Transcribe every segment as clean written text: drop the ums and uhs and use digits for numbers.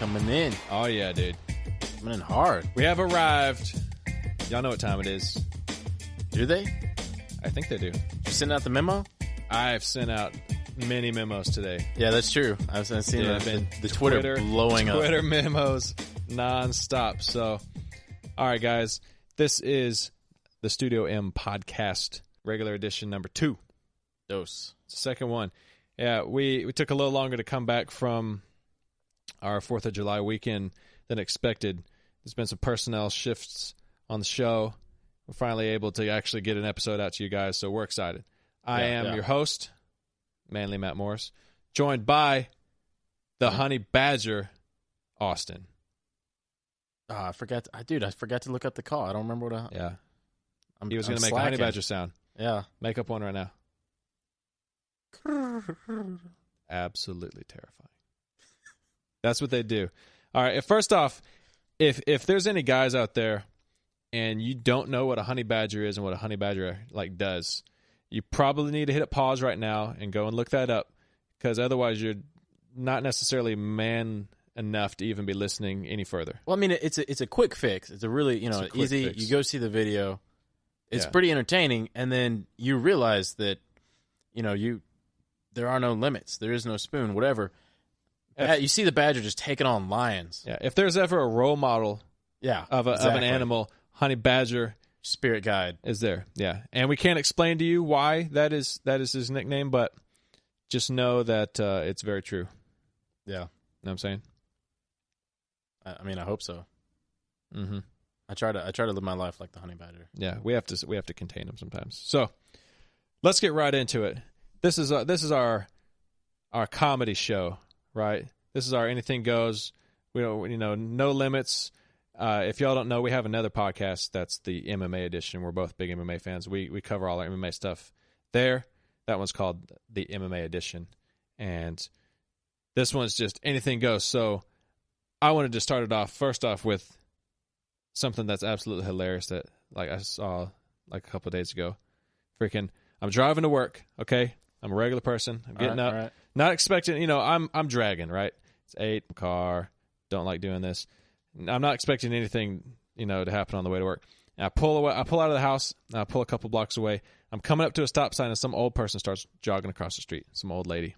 coming in. Oh, yeah, dude. Coming in hard. We have arrived. Y'all know what time it is. Do they? I think they do. You send out the memo? I've sent out many memos today. Yeah, that's true. I've seen the Twitter blowing up. Twitter memos nonstop. So, all right, guys. This is the Studio M podcast, regular edition number 2. Dose. It's the second one. Yeah, we took a little longer to come back from our 4th of July weekend than expected. There's been some personnel shifts on the show. We're finally able to actually get an episode out to you guys, so we're excited. I am your host, Manly Matt Morris, joined by the Honey Badger, Austin. I forgot to look up the call. I don't remember what Yeah. He was going to make a Honey Badger sound. Yeah. Make up one right now. Absolutely terrifying. That's what they do. All right. First off, if there's any guys out there and you don't know what a honey badger is and what a honey badger does, you probably need to hit pause right now and go and look that up, because otherwise you're not necessarily man enough to even be listening any further. Well, I mean, it's a quick fix. It's a really easy. Fix. You go see the video. It's pretty entertaining, and then you realize that there are no limits. There is no spoon. Whatever. You see the badger just taking on lions. Yeah. If there's ever a role model, of an animal, honey badger spirit guide is there. Yeah, and we can't explain to you why that is his nickname, but just know that it's very true. Yeah, know what I'm saying. I mean, I hope so. Mm-hmm. I try to live my life like the honey badger. Yeah, we have to contain them sometimes. So let's get right into it. This is our comedy show. Right, this is our anything goes. We don't, no limits. If y'all don't know, we have another podcast that's the MMA edition. We're both big MMA fans. We cover all our MMA stuff there. That one's called the MMA edition, and this one's just anything goes. So I wanted to start it off first off with something that's absolutely hilarious that I saw a couple of days ago. Freaking, I'm driving to work. Okay, I'm a regular person. I'm getting up. Right. Not expecting, I'm dragging, right? It's 8, car, don't like doing this. I'm not expecting anything, to happen on the way to work. And I pull out of the house, and I pull a couple blocks away. I'm coming up to a stop sign, and some old person starts jogging across the street. Some old lady.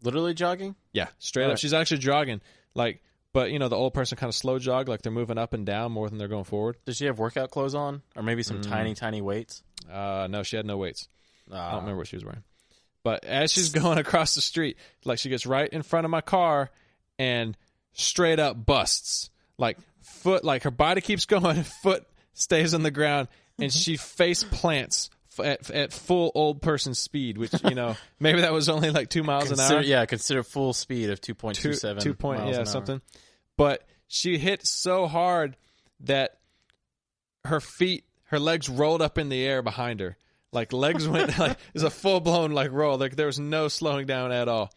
Literally jogging? Yeah, straight up. She's actually jogging, but the old person kind of slow jog, like they're moving up and down more than they're going forward. Does she have workout clothes on? Or maybe some tiny weights? No, she had no weights. I don't remember what she was wearing. But as she's going across the street, she gets right in front of my car and straight up busts. Her body keeps going, foot stays on the ground, and she face plants at full old person speed, which, maybe that was only 2 miles an hour. Yeah, consider full speed of 2.27 miles an hour. Something. But she hit so hard that her legs rolled up in the air behind her. Legs went, it's a full-blown, roll. There was no slowing down at all.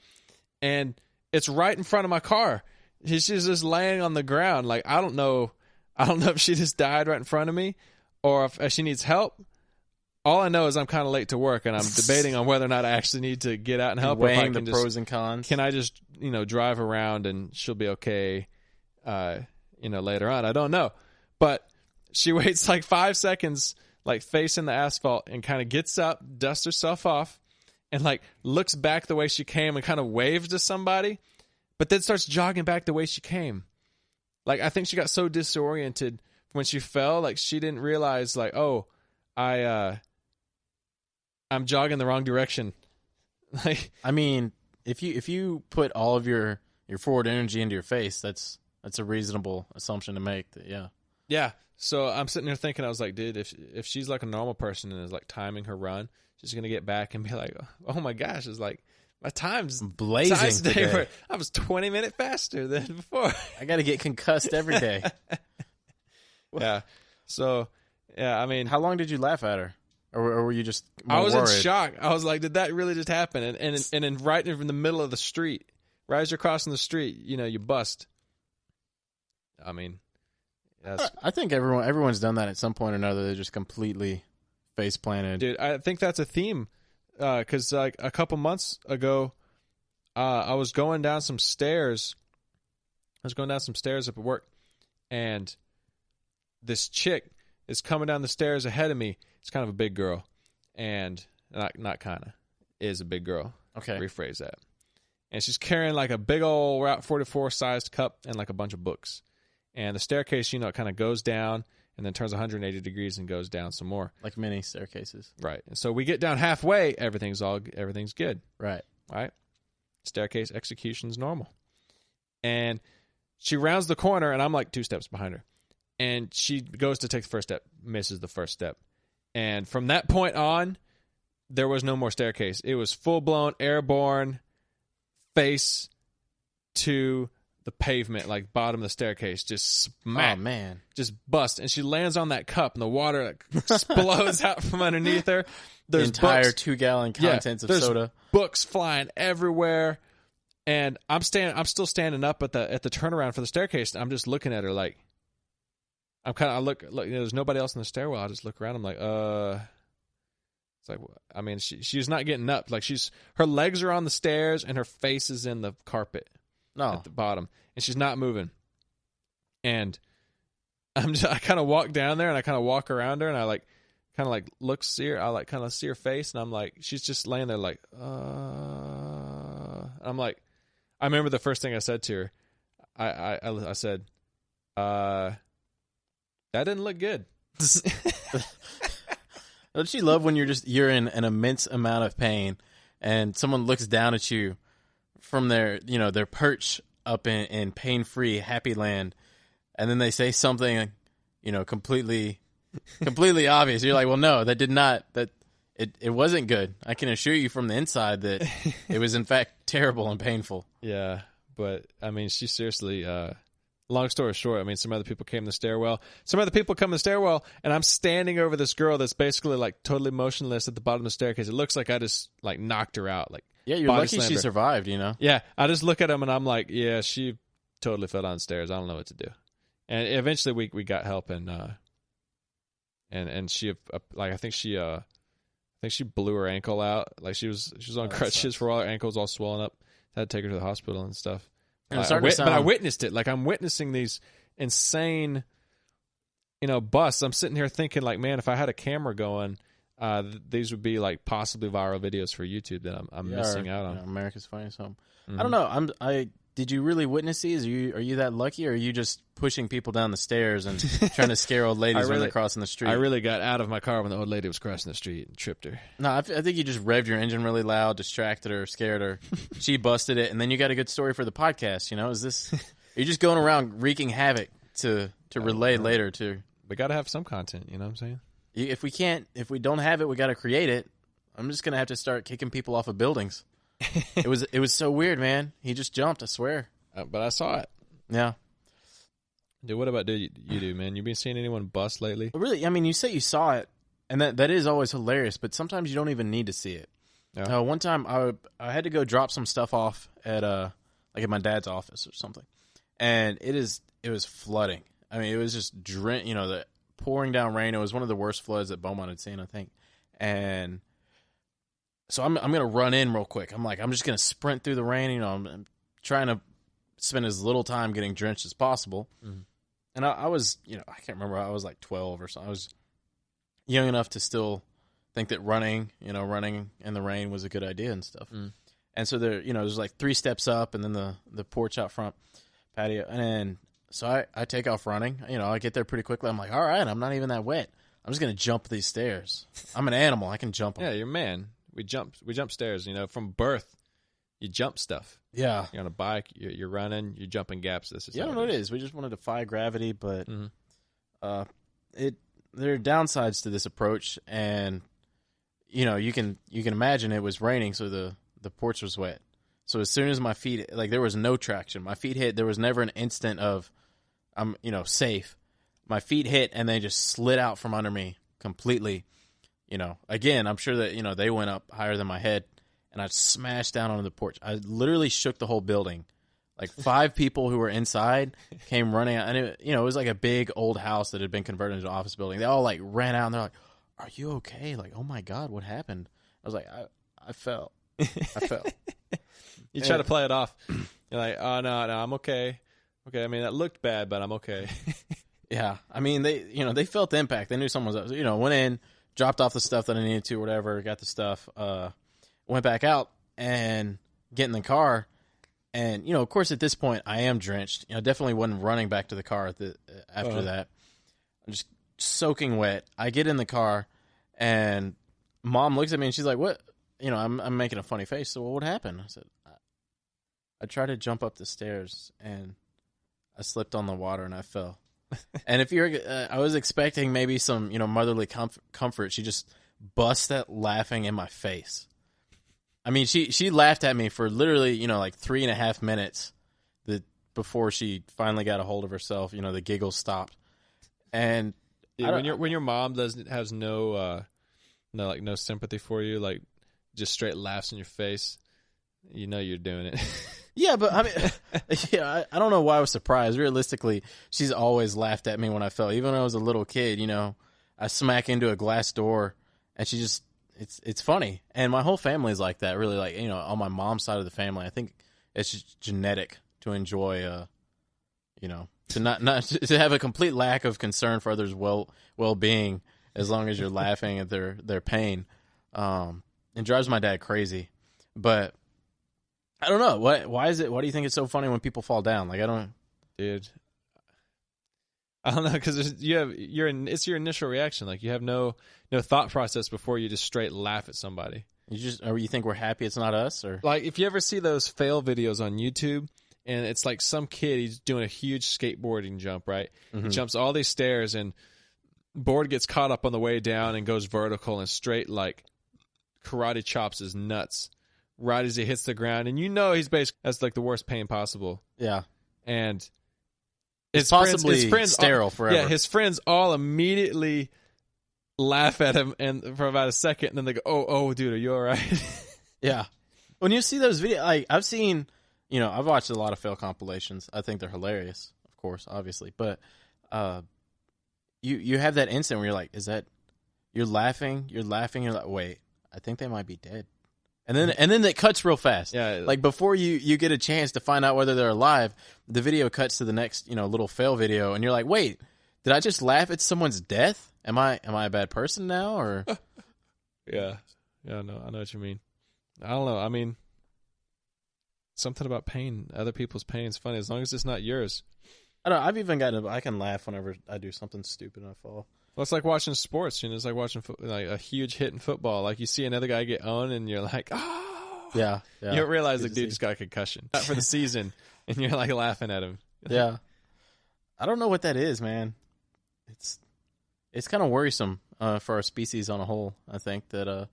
And it's right in front of my car. She's just laying on the ground. I don't know if she just died right in front of me or if she needs help. All I know is I'm kind of late to work, and I'm debating on whether or not I actually need to get out and help her. Weighing the pros and cons. Can I just, drive around and she'll be okay, later on? I don't know. But she waits 5 seconds, facing the asphalt, and kind of gets up, dusts herself off, and looks back the way she came and kind of waves to somebody, but then starts jogging back the way she came. I think she got so disoriented when she fell, she didn't realize, I'm jogging the wrong direction. I mean, if you put all of your forward energy into your face, that's a reasonable assumption to make. Yeah. So I'm sitting there thinking, I was like, dude, if she's a normal person and is timing her run, she's going to get back and be like, oh my gosh, it's my time's blazing today. I was 20 minutes faster than before. I got to get concussed every day. Yeah. So, yeah, I mean. How long did you laugh at her? Or were you just more I was worried? In shock. I was like, did that really just happen? And then right in the middle of the street, right as you're crossing the street, you bust. I mean. I think everyone's done that at some point or another. They're just completely face planted. Dude, I think that's a theme. Because a couple months ago, I was going down some stairs I was going down some stairs up at work, and this chick is coming down the stairs ahead of me. It's kind of a big girl, and not kind of, is a big girl. Okay. Rephrase that. And she's carrying like a big old Route 44 sized cup and like a bunch of books. And the staircase, it kind of goes down and then turns 180 degrees and goes down some more. Like many staircases. Right. And so we get down halfway, everything's good. Right. Right. Staircase execution's normal. And she rounds the corner, and I'm like 2 steps behind her. And she goes to take the first step, misses the first step. And from that point on, there was no more staircase. It was full-blown airborne face to the pavement, like bottom of the staircase, just smack. Oh, man. Just bust. And she lands on that cup, and the water like explodes out from underneath her. The There's entire books, 2-gallon contents of there's soda. Books flying everywhere. And I'm still standing up at the turnaround for the staircase. And I'm just looking at her like, I look, there's nobody else in the stairwell. I just look around. I'm like, it's like, I mean, she's not getting up. Like her legs are on the stairs and her face is in the carpet at the bottom, and she's not moving. And I kind of walk down there and I kind of walk around her and I like kind of like see her. I like kind of see her face, and I'm like, she's just laying there like, I'm like, I remember the first thing I said to her. I said, that didn't look good. Don't you love when you're in an immense amount of pain and someone looks down at you from their perch up in pain-free happy land, and then they say something, completely obvious. You're like, well, no, it wasn't good. I can assure you from the inside that it was in fact terrible and painful. Yeah, but I mean, she seriously. Long story short, I mean, some other people came in the stairwell. And I'm standing over this girl that's basically like totally motionless at the bottom of the staircase. It looks like I just like knocked her out. Like, yeah, you're lucky she survived. Yeah, I just look at him and I'm like, yeah, she totally fell downstairs. I don't know what to do. And eventually we got help, and she like I think she blew her ankle out. Like she was on crutches for all her ankles all swollen up. I had to take her to the hospital and stuff. But I witnessed it. Like I'm witnessing these insane, busts. I'm sitting here thinking, like, man, if I had a camera going, these would be like possibly viral videos for YouTube that I'm missing out on. America's Funniest Home. Mm-hmm. I don't know. Did you really witness these? Are you that lucky, or are you just pushing people down the stairs and trying to scare old ladies when they're crossing the street? I really got out of my car when the old lady was crossing the street and tripped her. No, I think you just revved your engine really loud, distracted her, scared her. She busted it, and then you got a good story for the podcast. Are you just going around wreaking havoc to relay later to? We got to have some content. You know what I'm saying? If we don't have it, we got to create it. I'm just gonna have to start kicking people off of buildings. It was so weird, man. He just jumped, I swear. But I saw it. Yeah. Dude, what about you do, man? You been seeing anyone bust lately? Really? I mean, you say you saw it, and that is always hilarious, but sometimes you don't even need to see it. Yeah. One time, I had to go drop some stuff off at at my dad's office or something, and it was flooding. I mean, it was just the pouring down rain. It was one of the worst floods that Beaumont had seen, I think, and so I'm going to run in real quick. I'm just going to sprint through the rain. I'm trying to spend as little time getting drenched as possible. Mm-hmm. And I was, I can't remember. I was like 12 or something. I was young enough to still think that running in the rain was a good idea and stuff. Mm. And so there's like 3 steps up and then the porch out front patio. And so I take off running. I get there pretty quickly. I'm like, all right, I'm not even that wet. I'm just going to jump these stairs. I'm an animal. I can jump them. Yeah, you're a man. We jump stairs, from birth. You jump stuff. Yeah. You're on a bike, you're running, you're jumping gaps. This is I don't know what it is. We just want to defy gravity, but there are downsides to this approach, and you can imagine it was raining, so the porch was wet. So as soon as my feet, like, there was no traction. My feet hit. There was never an instant of I'm safe. My feet hit and they just slid out from under me completely. Again, I'm sure that, they went up higher than my head, and I smashed down onto the porch. I literally shook the whole building. Like 5 people who were inside came running out, and it was like a big old house that had been converted into an office building. They all like ran out, and they're like, "Are you okay?" Like, "Oh my God, what happened?" I was like, I fell. I fell. You try to play it off. You're like, "Oh no, I'm okay." Okay, I mean, that looked bad, but I'm okay. Yeah, I mean, they felt the impact. They knew someone was, went in, dropped off the stuff that I needed to, whatever, got the stuff, went back out and get in the car. And, of course, at this point, I am drenched. Definitely wasn't running back to the car after that. I'm just soaking wet. I get in the car, and Mom looks at me, and she's like, what? I'm making a funny face. So, well, what happened? I said, I tried to jump up the stairs, and I slipped on the water, and I fell. And I was expecting maybe some, motherly comfort. She just bust that laughing in my face. I mean, she laughed at me for literally, like 3.5 minutes before she finally got a hold of herself. The giggles stopped. And when your mom has no sympathy for you, like just straight laughs in your face, you're doing it. Yeah, but I mean, I don't know why I was surprised. Realistically, she's always laughed at me when I fell. Even when I was a little kid, I smack into a glass door, and she just, it's funny. And my whole family is like that, really. Like, on my mom's side of the family, I think it's just genetic to enjoy, to not to have a complete lack of concern for others' well-being, as long as you're laughing at their pain. It drives my dad crazy, but I don't know. Why is it? Why do you think it's so funny when people fall down? Like, dude, I don't know, because it's your initial reaction. Like, you have no thought process before you just straight laugh at somebody. Or you think we're happy it's not us, or like if you ever see those fail videos on YouTube, and it's like some kid, he's doing a huge skateboarding jump, right? Mm-hmm. He jumps all these stairs, and board gets caught up on the way down and goes vertical and straight like karate chops his nuts right as he hits the ground, and he's basically, that's like the worst pain possible. Yeah, and it's possibly his friends sterile forever. Yeah, his friends all immediately laugh at him, and for about a second, and then they go, "Oh, dude, are you all right?" Yeah. When you see those videos, like I've seen, I've watched a lot of fail compilations. I think they're hilarious, of course, obviously, but you have that instant where you're like, is that you're laughing, you're like, wait, I think they might be dead. And then it cuts real fast. Yeah. Like before you get a chance to find out whether they're alive, the video cuts to the next, little fail video, and you're like, wait, did I just laugh at someone's death? Am I a bad person now, or? Yeah. Yeah, no, I know what you mean. I don't know. I mean, something about pain, other people's pain is funny as long as it's not yours. I've even I can laugh whenever I do something stupid and I fall. Well, it's like watching sports. It's like watching like a huge hit in football. Like you see another guy get owned, and you're like, oh. Yeah. You don't realize the dude just got a concussion for the season, and you're like laughing at him. Yeah. I don't know what that is, man. It's kind of worrisome for our species on a whole. I think that,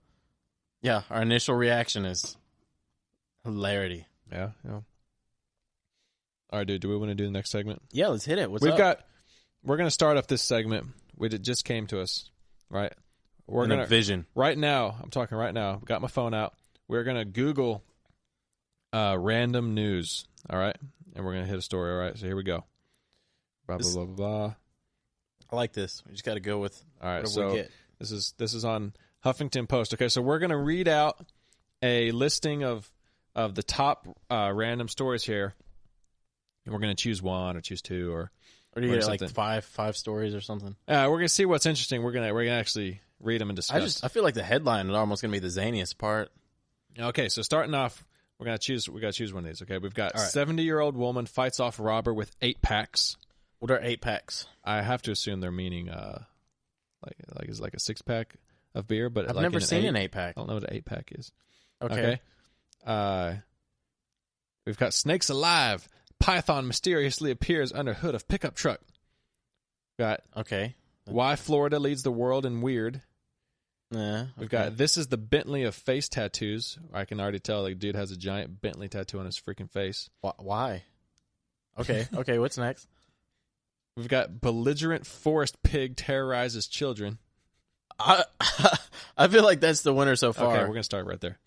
our initial reaction is hilarity. Yeah. All right, dude. Do we want to do the next segment? Yeah, let's hit it. We're going to start off this segment. It just came to us, right? We're going to vision. Right now, I'm talking right now. Got my phone out. We're going to Google random news, all right? And we're going to hit a story, all right? So here we go. Blah, blah, blah, blah, blah. I like this. We just got to go with all right, so we get. This is on Huffington Post. Okay, so we're going to read out a listing of the top random stories here. And we're going to choose one or choose two or do you get like five stories or something? We're going to see what's interesting. We're going to actually read them and discuss. I feel like the headline is almost going to be the zaniest part. Okay, so starting off, we got to choose one of these. Okay, we've got 70-year-old woman fights off robber with 8 packs. What are 8 packs? I have to assume they're meaning like is like a 6-pack of beer, but I've like never seen an 8-pack. I don't know what an 8-pack is. Okay. We've got snakes alive. Python mysteriously appears under hood of pickup truck. Got why Florida leads the world in weird. We've got this is the Bentley of face tattoos. I can already tell the dude has a giant Bentley tattoo on his freaking face. Why? Okay, what's next? We've got belligerent forest pig terrorizes children. I feel like that's the winner so far. Okay, we're going to start right there.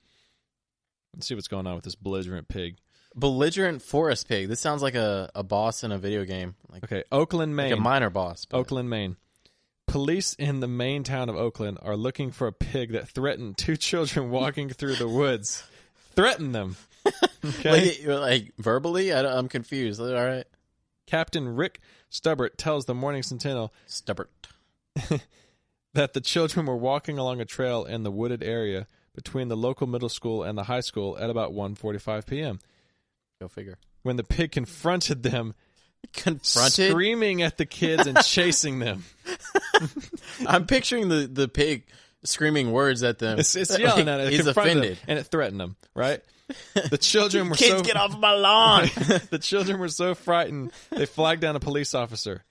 Let's see what's going on with this belligerent pig. Belligerent forest pig. This sounds like a boss in a video game. Oakland, Maine. Like a minor boss. Oakland, Maine. Police in the Maine town of Oakland are looking for a pig that threatened 2 children walking through the woods. Threatened them. Okay. like verbally? I'm confused. All right. Captain Rick Stubbert tells the Morning Sentinel that the children were walking along a trail in the wooded area between the local middle school and the high school at about 1:45 p.m. Go figure. When the pig confronted them, screaming at the kids and chasing them. I'm picturing the pig screaming words at them. It's yelling at it. He's offended. Them, and it threatened them, right? The children were Kids, get off my lawn. The children were so frightened, they flagged down a police officer.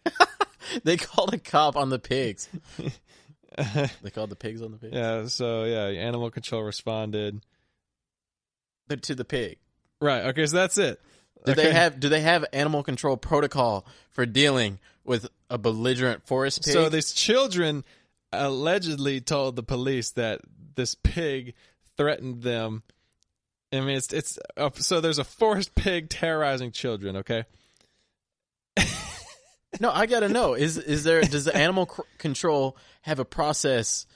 They called a cop on the pigs. They called the pigs on the pigs? Yeah, so, animal control responded. To the pig. Right, okay, so that's it. Do they have animal control protocol for dealing with a belligerent forest pig? So these children allegedly told the police that this pig threatened them. I mean, it's so there's a forest pig terrorizing children. Okay. No, I gotta know. Does the animal control have a process?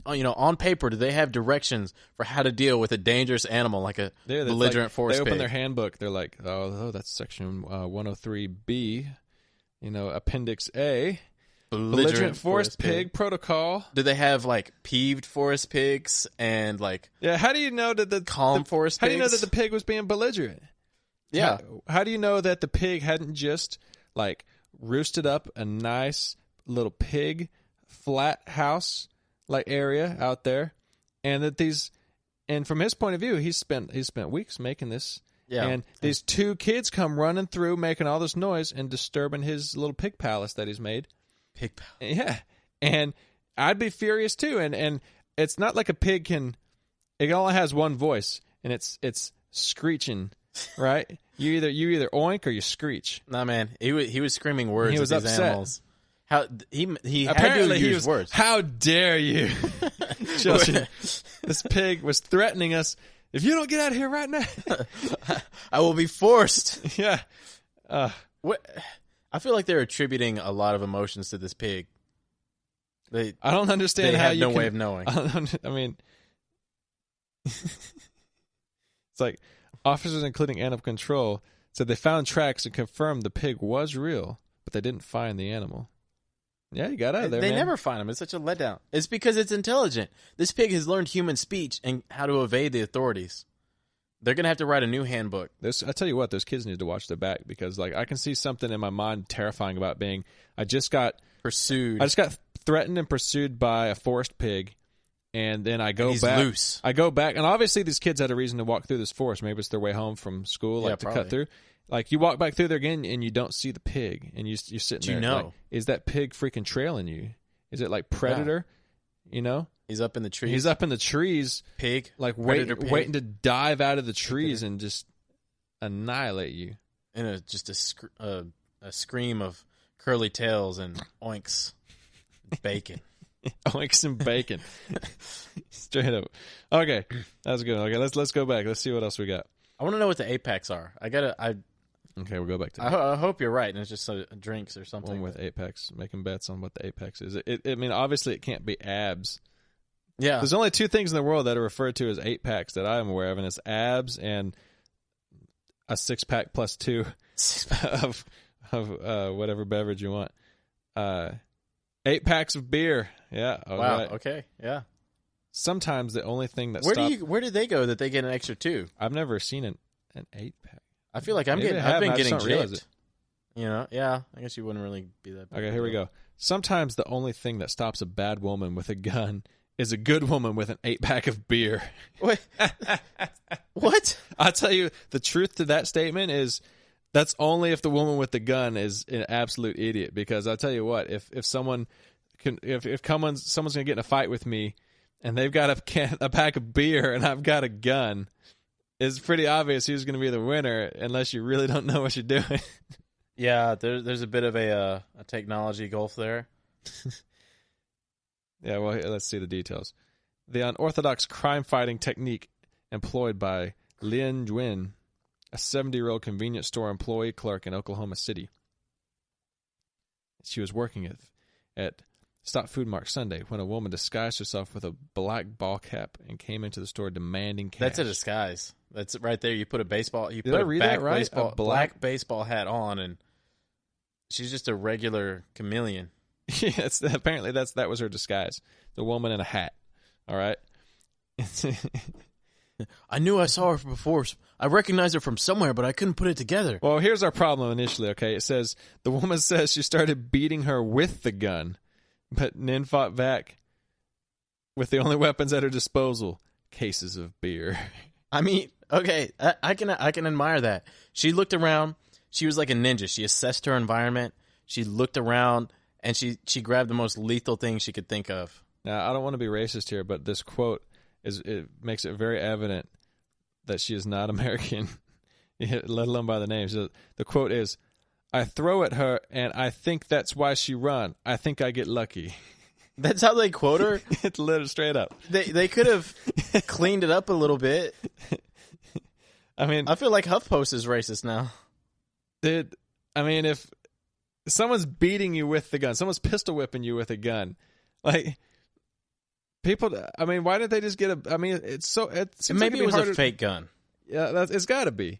On paper, do they have directions for how to deal with a dangerous animal like a belligerent forest pig? They open their handbook. They're like, oh, that's section 103B. Appendix A. Belligerent forest pig protocol. Do they have peeved forest pigs and how do you know that the calm forest pigs? How do you know that the pig was being belligerent? Yeah. How do you know that the pig hadn't just roosted up a nice little pig flat house area out there, and that and from his point of view, he spent weeks making this. Yeah. And these two kids come running through, making all this noise and disturbing his little pig palace that he's made. Pig palace. Yeah. And I'd be furious too. And it's not like a pig can. It only has one voice, and it's screeching, right? You either oink or you screech. Nah, man, he was screaming words. He was at these upset. Animals. How he apparently had to use words. How dare you, children? This pig was threatening us. If you don't get out of here right now, I will be forced. Yeah. What? I feel like they're attributing a lot of emotions to this pig. I don't understand how you have no way of knowing. I mean, it's like officers, including animal control, said they found tracks and confirmed the pig was real, but they didn't find the animal. Yeah, you got out of there. They man. never find him. It's such a letdown. It's because it's intelligent. This pig has learned human speech and how to evade the authorities. They're going to have to write a new handbook. I tell you what, those kids need to watch their back, because I can see something in my mind terrifying about I just got pursued. I just got threatened and pursued by a forest pig, and then I go back. Loose. I go back, and obviously these kids had a reason to walk through this forest. Maybe it's their way home from school, to probably. cut through. You walk back through there again, and you don't see the pig, and you're sitting there. Do you know? Is that pig freaking trailing you? Is it like Predator? Yeah. He's up in the trees. He's up in the trees. Pig. Waiting to dive out of the trees and just annihilate you. And a scream of curly tails and oinks. Bacon. Oinks and bacon. Straight up. Okay. That's good. Okay, let's go back. Let's see what else we got. I want to know what the apex are. Okay, we'll go back to that. I hope you're right, and it's just drinks or something. One with apex, making bets on what the apex is. I mean, obviously it can't be abs. Yeah. There's only two things in the world that are referred to as 8-packs that I'm aware of, and it's abs and a 6-pack plus 2 of whatever beverage you want. 8 packs of beer. Yeah. Wow. Right. Okay. Yeah. Sometimes the only thing that where do they go that they get an extra 2? I've never seen an 8-pack. I feel like I've been getting gypped. Yeah. I guess you wouldn't really be that bad. Okay, here we go. Sometimes the only thing that stops a bad woman with a gun is a good woman with an 8-pack of beer. What? What? I'll tell you, the truth to that statement is that's only if the woman with the gun is an absolute idiot. Because I'll tell you what, if someone's going to get in a fight with me and they've got a pack of beer and I've got a gun, it's pretty obvious who's going to be the winner unless you really don't know what you're doing. Yeah, there's a bit of a technology gulf there. Yeah, well, let's see the details. The unorthodox crime-fighting technique employed by Lien Nguyen, a 70-year-old convenience store employee clerk in Oklahoma City. She was working at Stop Food Mart Sunday when a woman disguised herself with a black ball cap and came into the store demanding cash. That's a disguise. That's right there. You put a baseball. Did I read that right? Black baseball hat on, and She's just a regular chameleon. Yeah, apparently that was her disguise. The woman in a hat. All right. I knew I saw her before. I recognized her from somewhere, but I couldn't put it together. Well, here's our problem initially, okay? It says, the woman says she started beating her with the gun, but Nin fought back with the only weapons at her disposal, cases of beer. I mean, okay, I can admire that. She looked around. She was like a ninja. She assessed her environment. She looked around, and she grabbed the most lethal thing she could think of. Now, I don't want to be racist here, but this quote it makes it very evident that she is not American, let alone by the name. So the quote is, "I throw at her, and I think that's why she run. I think I get lucky." That's how they quote her? It's literally straight up. They could have cleaned it up a little bit. I mean, I feel like HuffPost is racist now. Dude, I mean, if someone's beating you with the gun, someone's pistol whipping you with a gun, like, people, I mean, why didn't they just get a, I mean, it seems Maybe like it was harder, a fake gun. Yeah, it's got to be.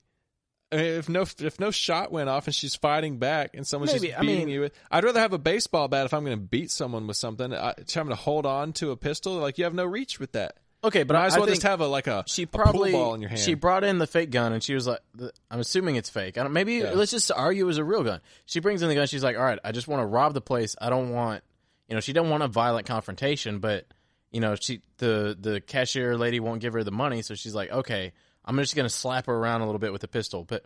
I mean, if no shot went off and she's fighting back and someone's just beating you with, I'd rather have a baseball bat if I'm going to beat someone with something. Trying to hold on to a pistol, like, you have no reach with that. Okay, but might as well think just have a pool ball in your hand. She brought in the fake gun, and she was like, "I'm assuming it's fake. Let's just argue it was a real gun." She brings in the gun. She's like, "All right, I just want to rob the place. I don't want, she don't want a violent confrontation, but the cashier lady won't give her the money, so she's like, okay, I'm just gonna slap her around a little bit with a pistol. But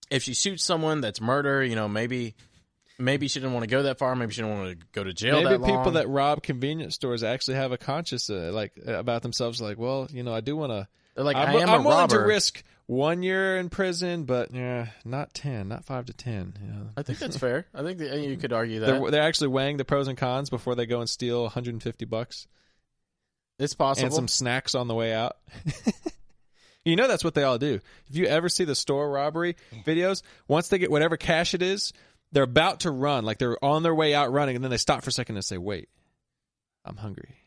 if she shoots someone, that's murder. Maybe she didn't want to go that far. Maybe she didn't want to go to jail that long. Maybe people that rob convenience stores actually have a conscience about themselves. Like, well, I do want to. Like, I'm willing to risk 1 year in prison, but not 10, not 5 to 10. I think that's fair. I think you could argue that they're actually weighing the pros and cons before they go and steal $150. It's possible, and some snacks on the way out. That's what they all do. If you ever see the store robbery videos, once they get whatever cash it is, they're about to run, like they're on their way out running, and then they stop for a second and say, "Wait, I'm hungry."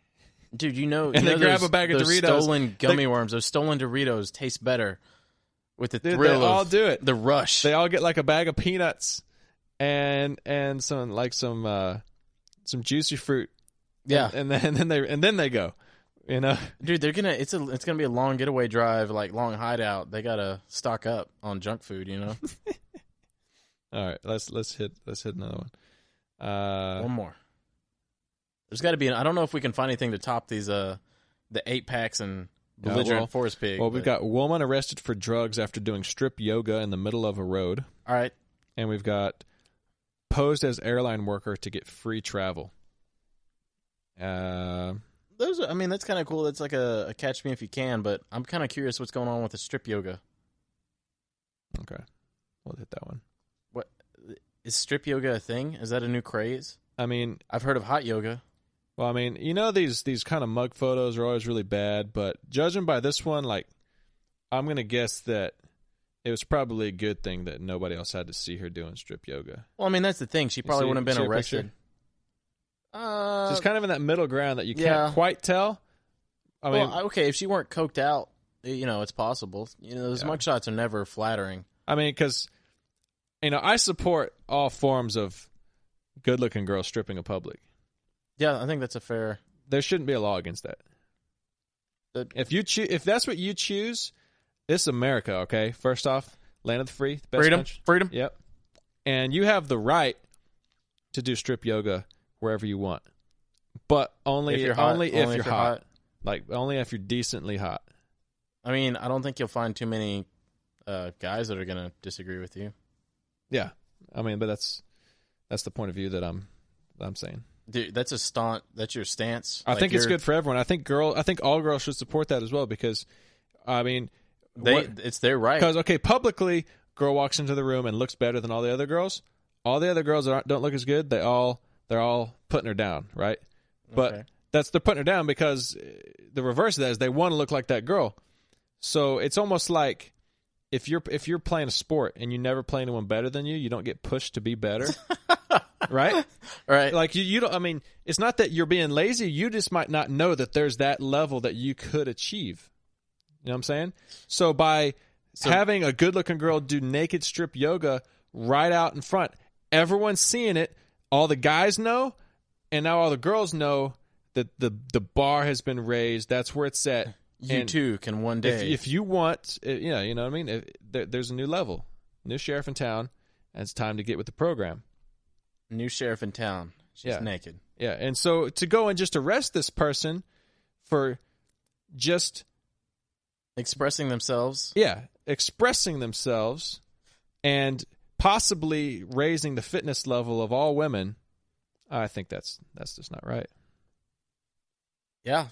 Dude, and they grab a bag of Doritos. Stolen gummy worms, those stolen Doritos taste better with the thrill they of all do it. The rush. They all get like a bag of peanuts and some juicy fruit. Yeah, and then they go. Dude, it's gonna be a long getaway drive, like long hideout. They gotta stock up on junk food. All right, let's hit another one. One more. There's got to be. I don't know if we can find anything to top these. The 8-packs and belligerent forest pig. Well, we've got woman arrested for drugs after doing strip yoga in the middle of a road. All right, and we've got posed as airline worker to get free travel. That's kind of cool. That's like a catch me if you can. But I'm kind of curious what's going on with the strip yoga. Okay, we'll hit that one. Is strip yoga a thing? Is that a new craze? I mean, I've heard of hot yoga. Well, I mean, these kind of mug photos are always really bad, but judging by this one, like, I'm going to guess that it was probably a good thing that nobody else had to see her doing strip yoga. Well, I mean, that's the thing. She probably wouldn't have been arrested. She's kind of in that middle ground that you can't quite tell. I mean, okay, if she weren't coked out, it's possible. Those mugshots are never flattering. I mean, because... I support all forms of good-looking girls stripping in public. Yeah, I think that's a fair... There shouldn't be a law against that. If that's what you choose, this is America, okay? First off, land of the free, best country. Freedom. Yep. And you have the right to do strip yoga wherever you want, but only if you're hot. Like, only if you're decently hot. I mean, I don't think you'll find too many guys that are going to disagree with you. Yeah, I mean, but that's the point of view that I'm saying. Dude, that's your stance. I think it's good for everyone. I think all girls should support that as well because, I mean, it's their right. Because publicly, girl walks into the room and looks better than all the other girls. All the other girls don't look as good. They're all putting her down, right? But they're putting her down because the reverse of that is they want to look like that girl. So it's almost like. If you're playing a sport and you never play anyone better than you, you don't get pushed to be better, right? Right. Like you don't. I mean, it's not that you're being lazy. You just might not know that there's that level that you could achieve. You know what I'm saying? So by having a good-looking girl do naked strip yoga right out in front, everyone's seeing it. All the guys know, and now all the girls know that the bar has been raised. That's where it's at. You too can one day. If you want, yeah, you know what I mean? There's a new level. New sheriff in town, and it's time to get with the program. New sheriff in town. She's naked. Yeah, and so to go and just arrest this person for just expressing themselves. Yeah, expressing themselves and possibly raising the fitness level of all women, I think that's just not right. Yeah.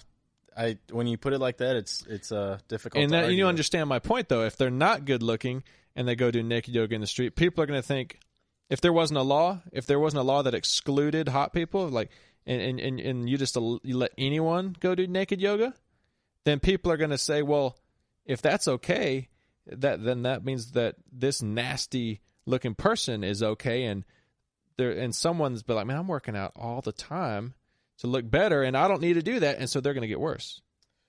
When you put it like that, it's difficult. And to argue you with. understand my point, though. If they're not good looking and they go do naked yoga in the street, people are going to think, if there wasn't a law that excluded hot people, like, and you just you let anyone go do naked yoga, then people are going to say, well, if that's okay, then that means that this nasty looking person is okay, and someone's be like, man, I'm working out all the time to look better, and I don't need to do that, and so they're going to get worse.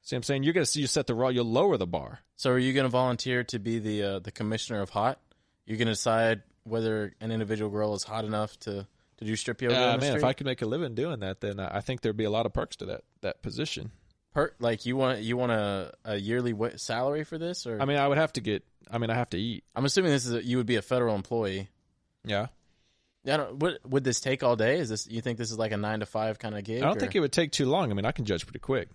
See what I'm saying? You're going to see you set the raw, you'll lower the bar. So are you going to volunteer to be the commissioner of hot? You're going to decide whether an individual girl is hot enough to do strip yoga in the street? If I could make a living doing that, then I think there'd be a lot of perks to that position. Like you want a yearly salary for this, or I mean, I have to eat. I'm assuming you would be a federal employee. Yeah. Yeah. Would this take all day? You think this is like a 9 to 5 kind of gig? I don't think it would take too long. I mean, I can judge pretty quick.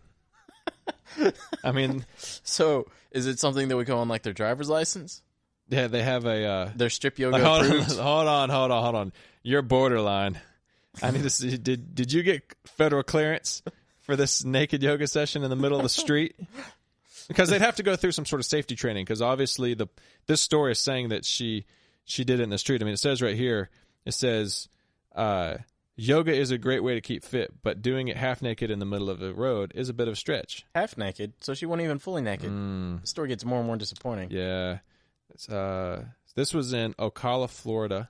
I mean, so is it something that would go on like their driver's license? Yeah, they have their strip yoga approved. Hold on. You're borderline. I need to see. Did you get federal clearance for this naked yoga session in the middle of the street? Because they'd have to go through some sort of safety training. Because obviously this story is saying that she did it in the street. I mean, it says right here. It says, yoga is a great way to keep fit, but doing it half naked in the middle of the road is a bit of a stretch. Half naked, so she wasn't even fully naked. The story gets more and more disappointing. Yeah. This was in Ocala, Florida.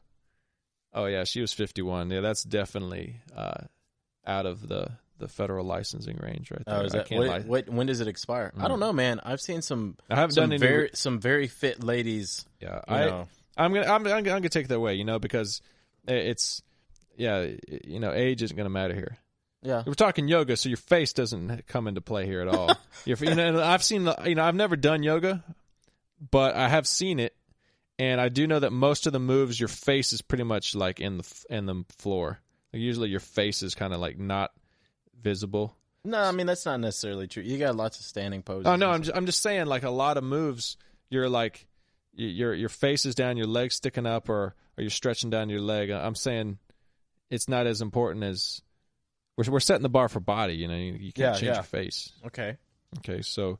Oh, yeah, she was 51. Yeah, that's definitely out of the federal licensing range right there. Oh, is that, when does it expire? I don't know, man. I've seen some very fit ladies. Yeah, I'm gonna take that away, because it's age isn't gonna matter here. Yeah, we're talking yoga, so your face doesn't come into play here at all. I've seen I've never done yoga, but I have seen it, and I do know that most of the moves, your face is pretty much like in the floor. Like usually, your face is kind of like not visible. No, I mean that's not necessarily true. You got lots of standing poses. Oh no, I'm just saying, like a lot of moves, you're like your face is down, your legs sticking up, or you're stretching down your leg. I'm saying it's not as important as we're setting the bar for body. You can't change your face. Okay. So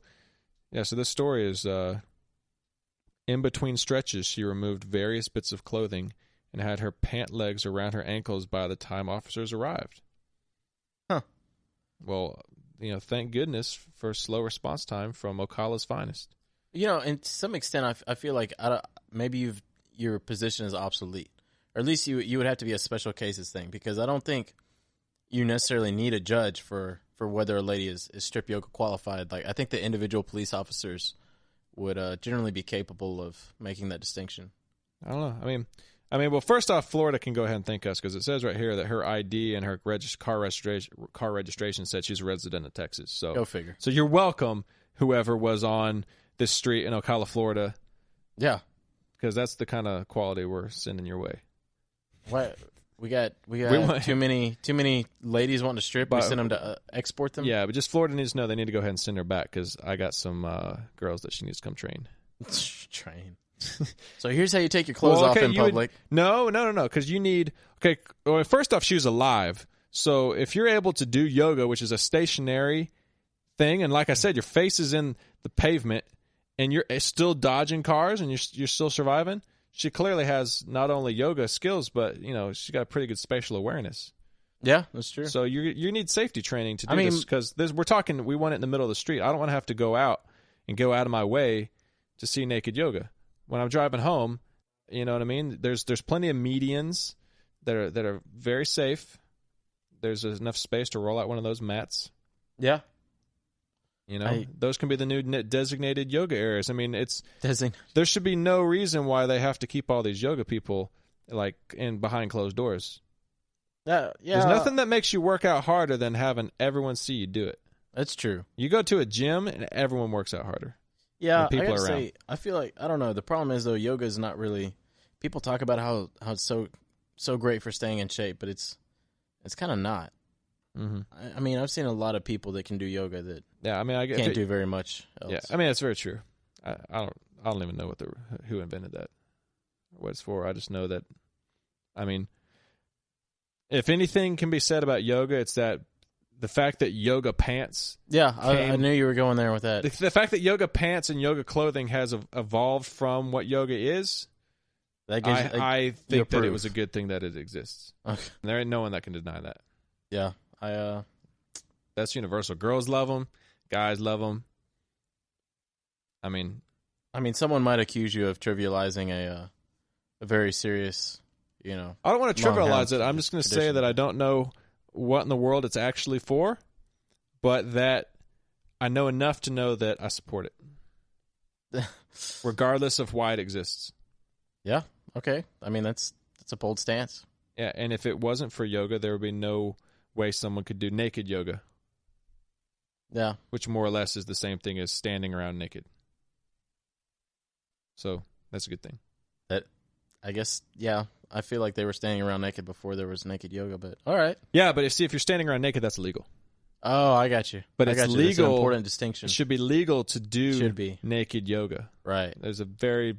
so this story is in between stretches, she removed various bits of clothing and had her pant legs around her ankles by the time officers arrived. Huh. Well, thank goodness for slow response time from Ocala's finest. And to some extent, I feel like maybe your position is obsolete, or at least you would have to be a special cases thing, because I don't think you necessarily need a judge for whether a lady is strip yoga qualified. Like I think the individual police officers would generally be capable of making that distinction. I don't know. I mean, well, first off, Florida can go ahead and thank us, because it says right here that her ID and her car registration said she's a resident of Texas. So go figure. So you're welcome, whoever was on this street in Ocala, Florida. Yeah, because that's the kind of quality we're sending your way. What we got too many ladies wanting to strip. We send them to export them. Yeah, but just Florida needs to know they need to go ahead and send her back, because I got some girls that she needs to come train. Train. So here's how you take your clothes off in public. No, because you need. Okay, well, first off, she was alive. So if you're able to do yoga, which is a stationary thing, and like I said, your face is in the pavement, and you're still dodging cars, and you're still surviving. She clearly has not only yoga skills, but she's got a pretty good spatial awareness. Yeah, that's true. So you need safety training to do this, because we want it in the middle of the street. I don't want to have to go out of my way to see naked yoga. When I'm driving home, you know what I mean? There's plenty of medians that are very safe. There's enough space to roll out one of those mats. Yeah. Those can be the new designated yoga areas. I mean, there should be no reason why they have to keep all these yoga people like in behind closed doors. Yeah. There's nothing that makes you work out harder than having everyone see you do it. That's true. You go to a gym and everyone works out harder. Yeah, people I gotta are around. say, I feel like, I don't know. The problem is though, yoga is not really. People talk about how it's so great for staying in shape, but it's kind of not. Mm-hmm. I mean, I've seen a lot of people that can do yoga that I can't do very much else. Yeah, I mean that's very true. I don't even know who invented that, or what it's for. I just know that. I mean, if anything can be said about yoga, it's that the fact that yoga pants. Yeah, I knew you were going there with that. The fact that yoga pants and yoga clothing has evolved from what yoga is. That gives, I think that it was a good thing that it exists. Okay. There ain't no one that can deny that. Yeah, that's universal. Girls love them, guys love them. I mean, someone might accuse you of trivializing a very serious, I don't want to trivialize it. I'm just going to say tradition. that I don't know what in the world it's actually for, but that I know enough to know that I support it, regardless of why it exists. Yeah. Okay. I mean, that's a bold stance. Yeah, and if it wasn't for yoga, there would be no way someone could do naked yoga. Yeah. Which more or less is the same thing as standing around naked. So that's a good thing. I guess, yeah. I feel like they were standing around naked before there was naked yoga, but all right. Yeah, but if you're standing around naked, that's illegal. Oh, I got you. But it's legal. That's an important distinction. It should be legal to do naked yoga. Right. There's a very,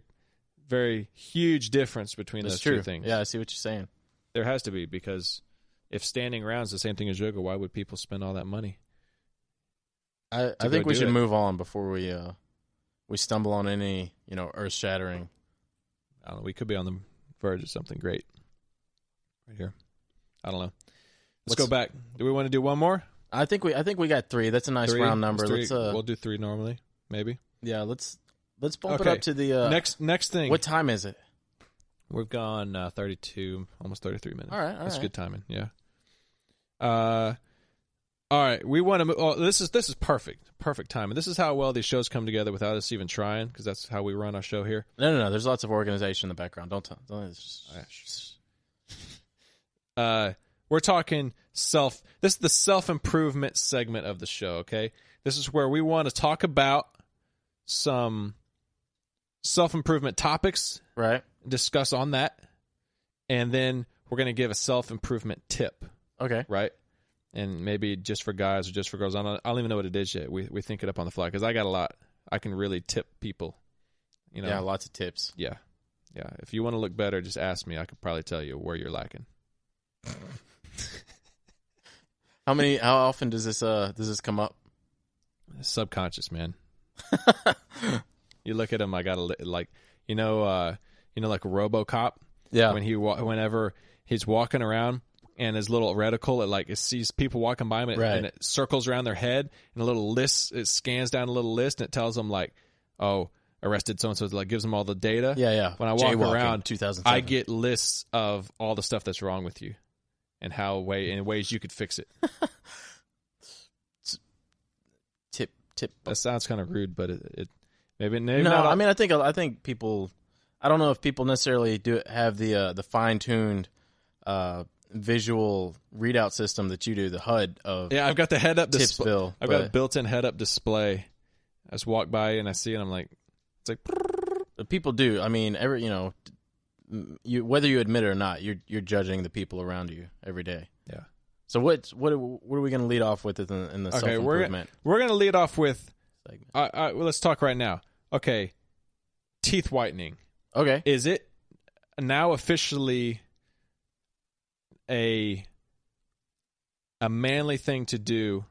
very huge difference between those two things. Yeah, I see what you're saying. There has to be, because if standing around is the same thing as yoga, why would people spend all that money? I think we should move on before we stumble on any, earth-shattering. I don't know. We could be on the verge of something great right here. I don't know. Let's go back. Do we want to do one more? I think we got 3. That's a nice round number. Let's we'll do 3 normally, maybe. Yeah, let's bump it up to the next thing. What time is it? We've gone 32, almost 33 minutes. All right, that's good timing. Yeah. All right, we want to. Oh, this is perfect timing. This is how well these shows come together without us even trying, because that's how we run our show here. No. There's lots of organization in the background. Don't. We're talking This is the self-improvement segment of the show. Okay, this is where we want to talk about some self-improvement topics, right? Discuss on that, and then we're going to give a self-improvement tip. Okay, right. And maybe just for guys or just for girls. I don't even know what it is yet. We think it up on the fly, because I got a lot. I can really tip people. Yeah, lots of tips. Yeah. If you want to look better, just ask me. I could probably tell you where you're lacking. How often does this come up? Subconscious, man. You look at him. I got like like RoboCop. Yeah. Whenever he's walking around. And his little reticle, it sees people walking by him, and it circles around their head, and a little list, it scans down a little list, and it tells them arrested so and so, gives them all the data. Yeah. When I walk around, 2007. I get lists of all the stuff that's wrong with you, and in ways you could fix it. Tip. That sounds kind of rude, but it maybe no. Not. I mean, I think people. I don't know if people necessarily have the fine-tuned. Visual readout system that you do, the HUD of I've got the head-up display. I've got a built-in head-up display. I just walk by and I see it, and I'm like, it's like people do. I mean, whether you admit it or not, you're judging the people around you every day. Yeah. So what are we going to lead off with in the self-improvement? We're going to lead off with let's talk right now. Okay, teeth whitening. Okay, is it now officially a manly thing to do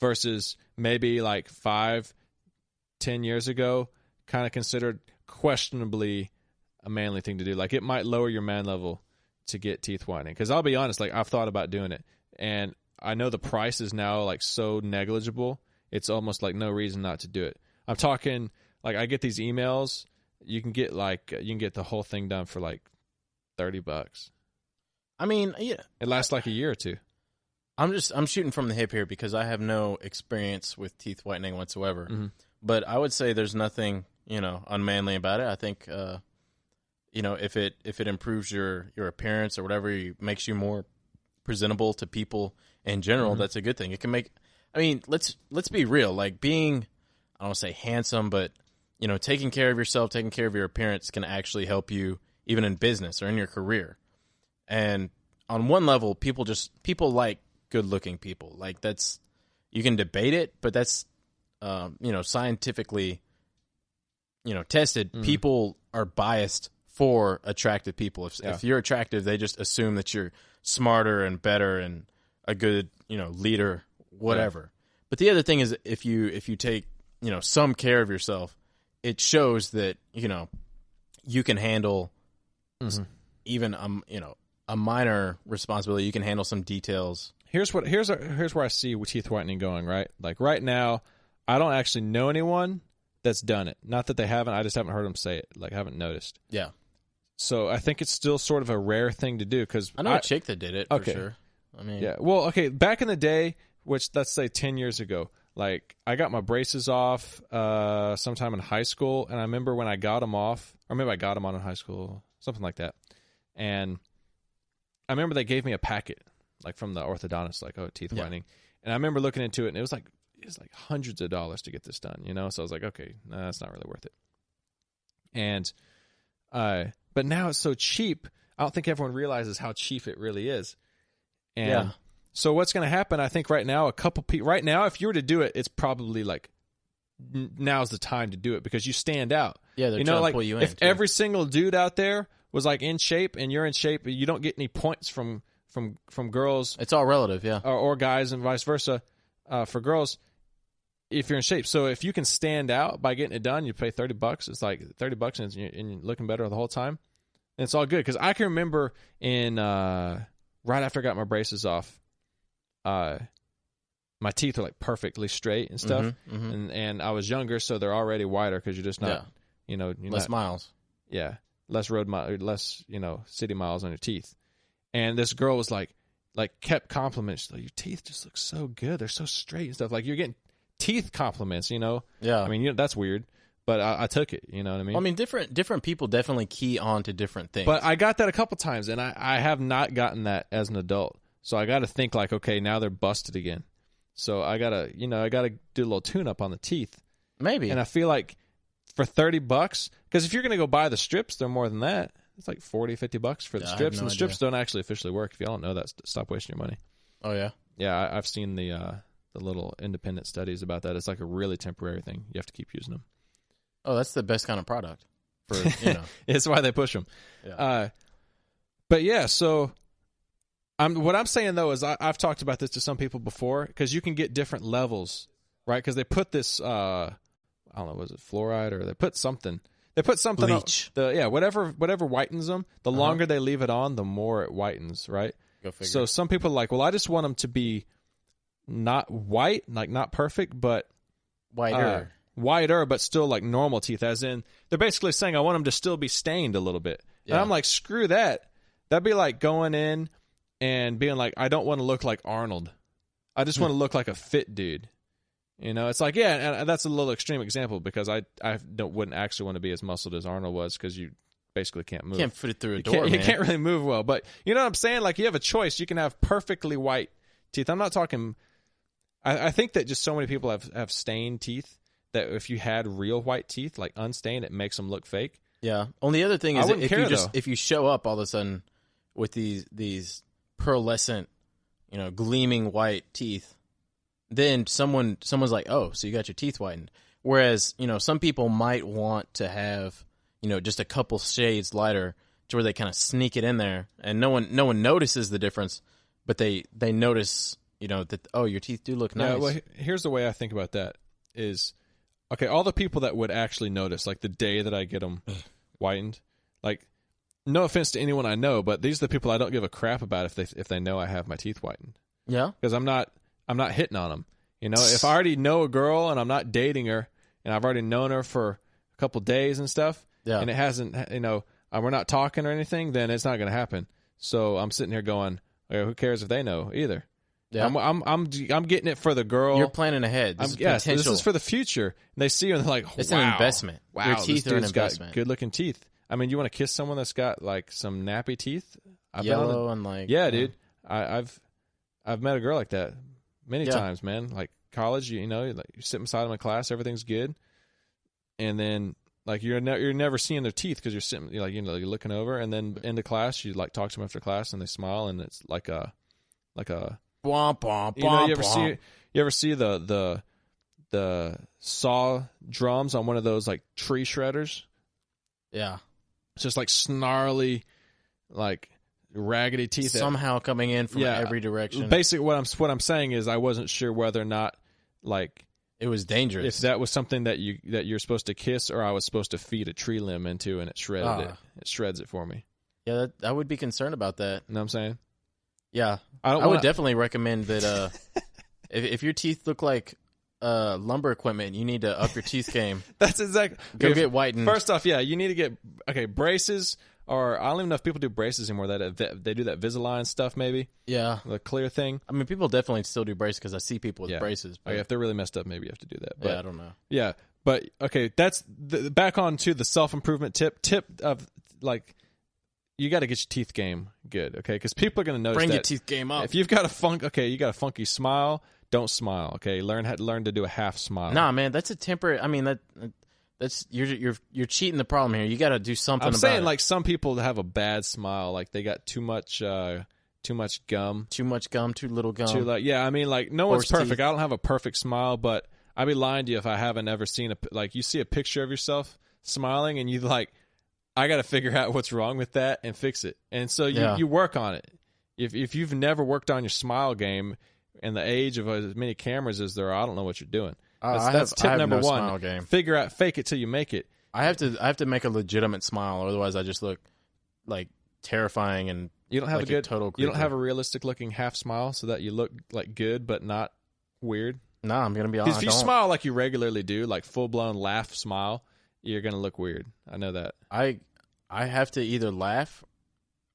versus maybe 5-10 years ago kind of considered questionably a manly thing to do? It might lower your man level to get teeth whitening, because I'll be honest, I've thought about doing it, and I know the price is now so negligible, it's almost no reason not to do it. I'm talking I get these emails, you can get the whole thing done for $30. I mean, yeah. It lasts a year or two. I'm shooting from the hip here because I have no experience with teeth whitening whatsoever. Mm-hmm. But I would say there's nothing, unmanly about it. I think, if it improves your appearance or whatever, makes you more presentable to people in general, that's a good thing. It can make, I mean, let's be real. Like being, I don't want to say handsome, but taking care of yourself, taking care of your appearance can actually help you even in business or in your career. And on one level, people like good-looking people. Like you can debate it, but that's scientifically tested. People are biased for attractive people. If you're attractive, they just assume that you're smarter and better and a good leader, whatever. But the other thing is, if you take some care of yourself, it shows that you can handle even a minor responsibility. You can handle some details. Here's where I see teeth whitening going, right? Like right now, I don't actually know anyone that's done it. Not that they haven't, I just haven't heard them say it. Like I haven't noticed. Yeah. So I think it's still sort of a rare thing to do because I know a chick that did it for sure. I mean, yeah. Well, okay, back in the day, which let's say 10 years ago, like I got my braces off sometime in high school, and I remember when I got them off, or maybe I got them on in high school, something like that. And I remember they gave me a packet, like from the orthodontist, like teeth whitening, and I remember looking into it, and it was like hundreds of dollars to get this done, So I was like, okay, that's not really worth it. And but now it's so cheap. I don't think everyone realizes how cheap it really is. And so what's going to happen? I think right now, right now, if you were to do it, it's probably like now's the time to do it because you stand out. Yeah, they're trying to pull you in. If every single dude out there was like in shape and you're in shape, you don't get any points from girls. It's all relative, yeah, or guys and vice versa. For girls, if you're in shape, so if you can stand out by getting it done, you pay $30. It's like $30, and you're looking better the whole time. And it's all good because I can remember right after I got my braces off, my teeth are like perfectly straight and stuff, and I was younger, so they're already wider because you're just not, you're less miles. Yeah, less city miles on your teeth. And this girl was like kept compliments. She's like, your teeth just look so good. They're so straight and stuff. Like you're getting teeth compliments, Yeah. I mean, that's weird, but I took it. You know what I mean? Well, I mean, different people definitely key on to different things. But I got that a couple times, and I have not gotten that as an adult. So I got to think like, okay, now they're busted again. So I gotta do a little tune up on the teeth. Maybe. And I feel like for $30, because if you're gonna go buy the strips, they're more than that. It's like $40-$50 for the strips, and the strips don't actually officially work. If you don't know that, stop wasting your money. Oh yeah. Yeah, I've seen the little independent studies about that. It's like a really temporary thing. You have to keep using them. Oh, that's the best kind of product. For It's why they push them. Yeah. But yeah, so what I'm saying though is I've talked about this to some people before because you can get different levels, right? Because they put this I don't know, was it fluoride or they put something bleach. Whatever whitens them. The longer they leave it on, the more it whitens, right? Go figure. So some people are like, well, I just want them to be not white, like not perfect, but whiter, but still like normal teeth. As in, they're basically saying I want them to still be stained a little bit. Yeah. And I'm like, screw that. That'd be like going in and being like, I don't want to look like Arnold. I just want to look like a fit dude. It's like, yeah, and that's a little extreme example because I wouldn't actually want to be as muscled as Arnold was because you basically can't move. You can't fit it through a door, man. You can't really move well. But you know what I'm saying? Like, you have a choice. You can have perfectly white teeth. I'm not talking... I think that just so many people have stained teeth that if you had real white teeth, like unstained, it makes them look fake. Yeah. Only other thing is if you show up all of a sudden with these pearlescent, gleaming white teeth, then someone's like, oh, so you got your teeth whitened. Whereas, some people might want to have, just a couple shades lighter to where they kind of sneak it in there and no one notices the difference, but they notice, that, oh, your teeth do look nice. Yeah, well, here's the way I think about that is, okay, all the people that would actually notice, like the day that I get them whitened, like, no offense to anyone I know, but these are the people I don't give a crap about if they know I have my teeth whitened. Yeah. Because I'm not hitting on them. If I already know a girl and I'm not dating her and I've already known her for a couple days and stuff, and it hasn't, we're not talking or anything, then it's not going to happen. So I'm sitting here going, okay, who cares if they know either? Yeah. I'm getting it for the girl. You're planning ahead. This is for the future. And they see her and they're like, it's an investment. Wow, your teeth are an investment. Got good looking teeth. I mean, you want to kiss someone that's got like some nappy teeth? Yellow and like dude. I've met a girl like that many times, man. Like college, you know, like you're sitting beside them in class, everything's good, and then like you're never seeing their teeth because you're sitting, you're you're looking over, and then into class, you like talk to them after class, and they smile, and it's like a womp womp. You know, you ever see the saw drums on one of those like tree shredders? Yeah, it's just like snarly, like raggedy teeth somehow coming in from every direction. Basically, what I'm saying is I wasn't sure whether or not like it was dangerous. If that was something that you're supposed to kiss, or I was supposed to feed a tree limb into, and it shredded it. It shreds it for me. Yeah, I would be concerned about that. You know what I'm saying? Yeah, I would definitely recommend that. If your teeth look like lumber equipment, you need to up your teeth game. That's exactly. Go get whitened. First off, you need to get braces. Or I don't even know if people do braces anymore. That they do that Invisalign stuff, maybe. Yeah, the clear thing. I mean, people definitely still do braces because I see people with braces. But if they're really messed up, maybe you have to do that. But, yeah, I don't know. Yeah, but okay, that's back on to the self-improvement tip of like you got to get your teeth game good, okay? Because people are going to notice. Bring your teeth game up. If you've got you got a funky smile. Don't smile, okay? Learn to do a half smile. Nah, man, that's a temporary. I mean That's you're cheating the problem here. You got to do something. I'm about saying it. Like some people have a bad smile, like they got too much gum, too little gum. I mean, like no one's perfect. Teeth. I don't have a perfect smile, but I'd be lying to you if I haven't ever seen you see a picture of yourself smiling, and you like, I got to figure out what's wrong with that and fix it. And so you work on it. If you've never worked on your smile game in the age of as many cameras as there are, I don't know what you're doing. That's tip number one. Figure out, fake it till you make it. I have to make a legitimate smile, otherwise I just look like terrifying and you don't have like a good total. You don't have a realistic looking half smile, so that you look like good but not weird. No, I'm gonna be honest. If you smile like you regularly do, like full blown laugh smile, you're gonna look weird. I know that. I have to either laugh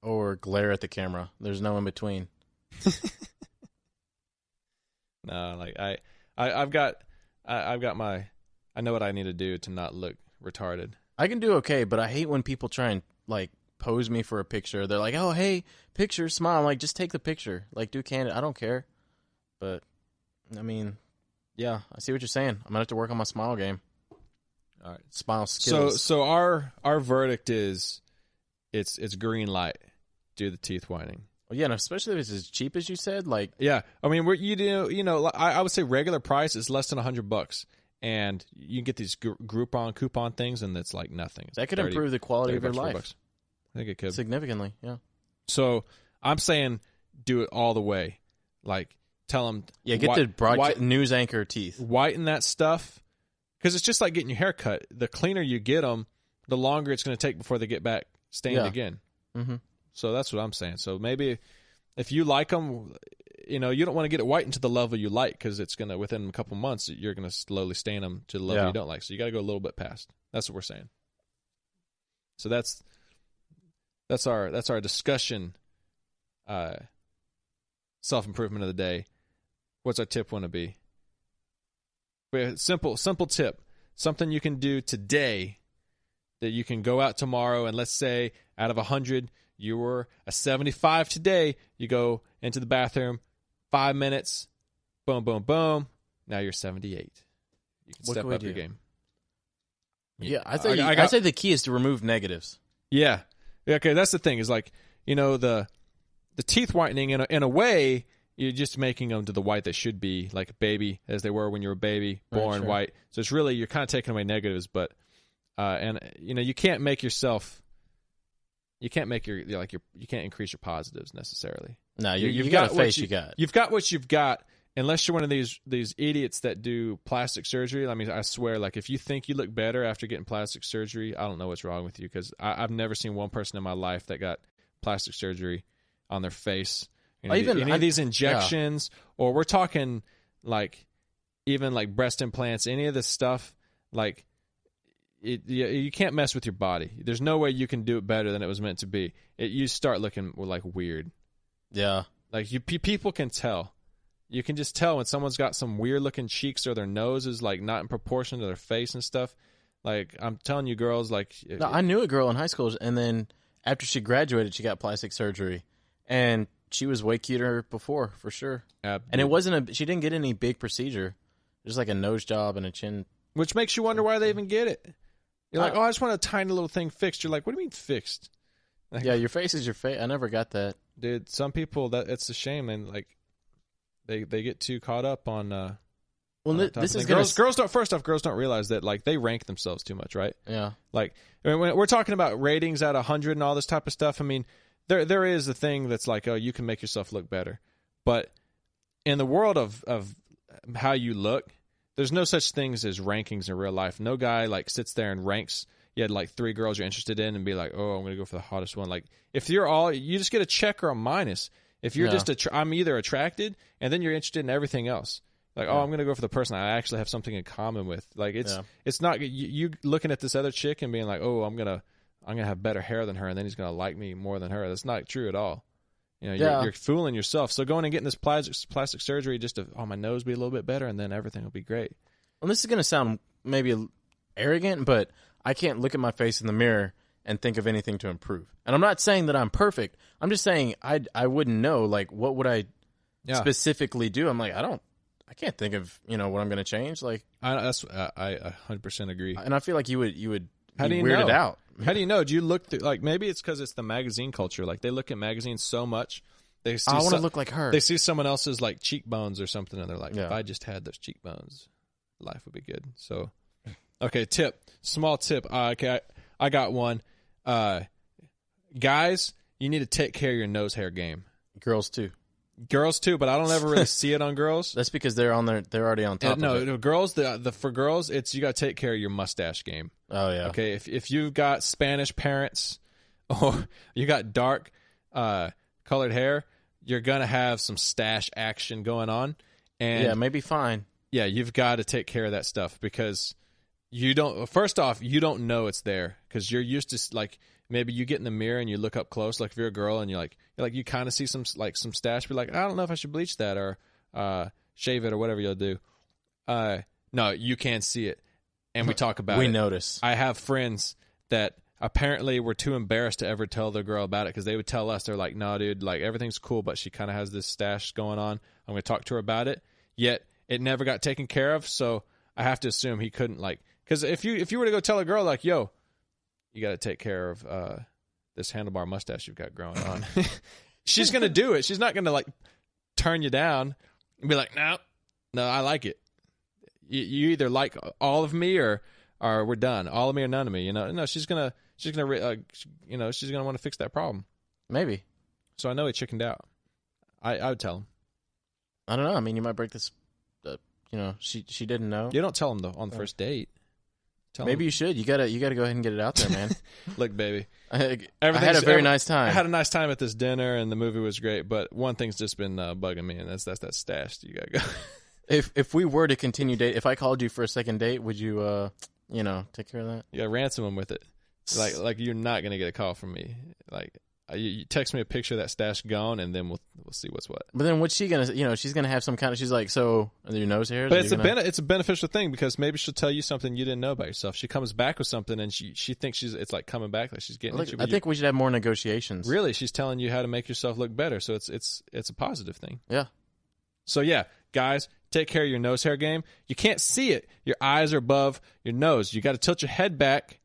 or glare at the camera. There's no in between. No, like I've got my. I know what I need to do to not look retarded. I can do okay, but I hate when people try and like pose me for a picture. They're like, "Oh, hey, picture, smile." I'm like, just take the picture. Like, do candid. I don't care. But I mean, yeah, I see what you're saying. I'm gonna have to work on my smile game. All right, smile skills. So our verdict is, it's green light. Do the teeth whitening. Well, yeah, and especially if it's as cheap as you said. Like, yeah, I mean, I would say regular price is less than $100, and you can get these Groupon coupon things, and it's like nothing. It's that could improve the quality of your life. $40. I think it could significantly. Yeah. So I'm saying do it all the way. Like tell them, get the news anchor teeth, whiten that stuff, because it's just like getting your hair cut. The cleaner you get them, the longer it's going to take before they get back stained again. Mm-hmm. So that's what I'm saying. So maybe if you like them, you don't want to get it whitened to the level you like, because it's going to, within a couple months, you're going to slowly stain them to the level you don't like. So you got to go a little bit past. That's what we're saying. So that's our discussion, self-improvement of the day. What's our tip want to be? Simple tip. Something you can do today that you can go out tomorrow, and let's say out of 100, you were a 75 today. You go into the bathroom, 5 minutes, boom, boom, boom. Now you're 78. You can step up your game. Yeah, I say the key is to remove negatives. Yeah. Okay, that's the thing. Is like, the teeth whitening in a way, you're just making them to the white they should be, like a baby, as they were when you were a baby, born white. So it's really, you're kind of taking away negatives, but you can't make yourself. You can't make you can't increase your positives necessarily. No, you've got a face you got. You've got what you've got, unless you're one of these idiots that do plastic surgery. I mean, I swear, like if you think you look better after getting plastic surgery, I don't know what's wrong with you, because I've never seen one person in my life that got plastic surgery on their face. Any of these injections, or we're talking like even like breast implants, any of this stuff, like. You can't mess with your body. There's no way you can do it better than it was meant to be. You start looking like weird. Yeah. Like people can tell. You can just tell when someone's got some weird looking cheeks, or their nose is like not in proportion to their face and stuff. Like, I'm telling you, girls, like... No, I knew a girl in high school, and then after she graduated, she got plastic surgery. And she was way cuter before, for sure. And it wasn't she didn't get any big procedure. Just like a nose job and a chin. Which makes you wonder why they even get it. You're like, oh, I just want a tiny little thing fixed. You're like, what do you mean fixed? Like, yeah, your face is your face. I never got that. Dude, some people, it's a shame, and like, they get too caught up on... this is girls don't. First off, girls don't realize that like they rank themselves too much, right? Yeah. Like when we're talking about ratings at 100 and all this type of stuff, I mean, there is a thing that's like, oh, you can make yourself look better, but in the world of how you look, there's no such things as rankings in real life. No guy like sits there and ranks. You had like 3 girls you're interested in and be like, oh, I'm gonna go for the hottest one. Like if you're you just get a check or a minus. If you're I'm either attracted and then you're interested in everything else. Like, oh, I'm going to go for the person I actually have something in common with. Like, it's not you looking at this other chick and being like, oh, I'm gonna have better hair than her, and then he's going to like me more than her. That's not true at all. You know, you're fooling yourself. So going and getting this plastic surgery just to, my nose be a little bit better, and then everything will be great. Well, this is going to sound maybe arrogant, but I can't look at my face in the mirror and think of anything to improve. And I'm not saying that I'm perfect. I'm just saying I wouldn't know, like, what would I specifically do? I'm like, I can't think of, what I'm going to change. Like, I 100% agree. And I feel like you would How do you weirded know? out. How do you know? Do you look through, like, maybe it's because it's the magazine culture. Like, they look at magazines so much. They see I want to look like her. They see someone else's, like, cheekbones or something, and they're like, if I just had those cheekbones, life would be good. So, okay, small tip. Okay, I got one. Guys, you need to take care of your nose hair game. Girls too, but I don't ever really see it on girls. That's because they're already on top. No, of it. Girls. For girls, it's you got to take care of your mustache game. Oh yeah. Okay, if you've got Spanish parents or you got dark colored hair, you're gonna have some stash action going on. And maybe fine. Yeah, you've got to take care of that stuff because you don't. First off, you don't know it's there because you're used to like. Maybe you get in the mirror and you look up close, like if you're a girl and you're like you kind of see some stash, be like, I don't know if I should bleach that or shave it or whatever you'll do. No, you can't see it, and we talk about it. We notice. I have friends that apparently were too embarrassed to ever tell their girl about it because they would tell us, they're like, no, dude, like everything's cool, but she kind of has this stash going on. I'm going to talk to her about it. Yet it never got taken care of, so I have to assume he couldn't because if you were to go tell a girl like, yo, you got to take care of this handlebar mustache you've got growing on. She's going to do it. She's not going to like turn you down and be like, no, I like it. You either like all of me or we're done. All of me or none of me. No, she's gonna want to fix that problem. Maybe. So I know he chickened out. I would tell him. I don't know. I mean, you might break this. She didn't know. You don't tell him though on the first date. Maybe you should. You gotta go ahead and get it out there, man. Look, baby, I had a very nice time. I had a nice time at this dinner, and the movie was great. But one thing's just been bugging me, and that's that stash. You gotta go. If we were to continue date, if I called you for a second date, would you take care of that? You gotta ransom him with it. Like you're not gonna get a call from me. Like you text me a picture of that stash gone, and then we'll see what's what. But then what's she gonna? She's gonna have some kind of. She's like, so are your nose hairs? But it's a beneficial thing because maybe she'll tell you something you didn't know about yourself. She comes back with something, and she thinks it's like coming back, like she's getting. I think we should have more negotiations. Really, she's telling you how to make yourself look better, so it's a positive thing. Yeah. So yeah, guys, take care of your nose hair game. You can't see it. Your eyes are above your nose. You got to tilt your head back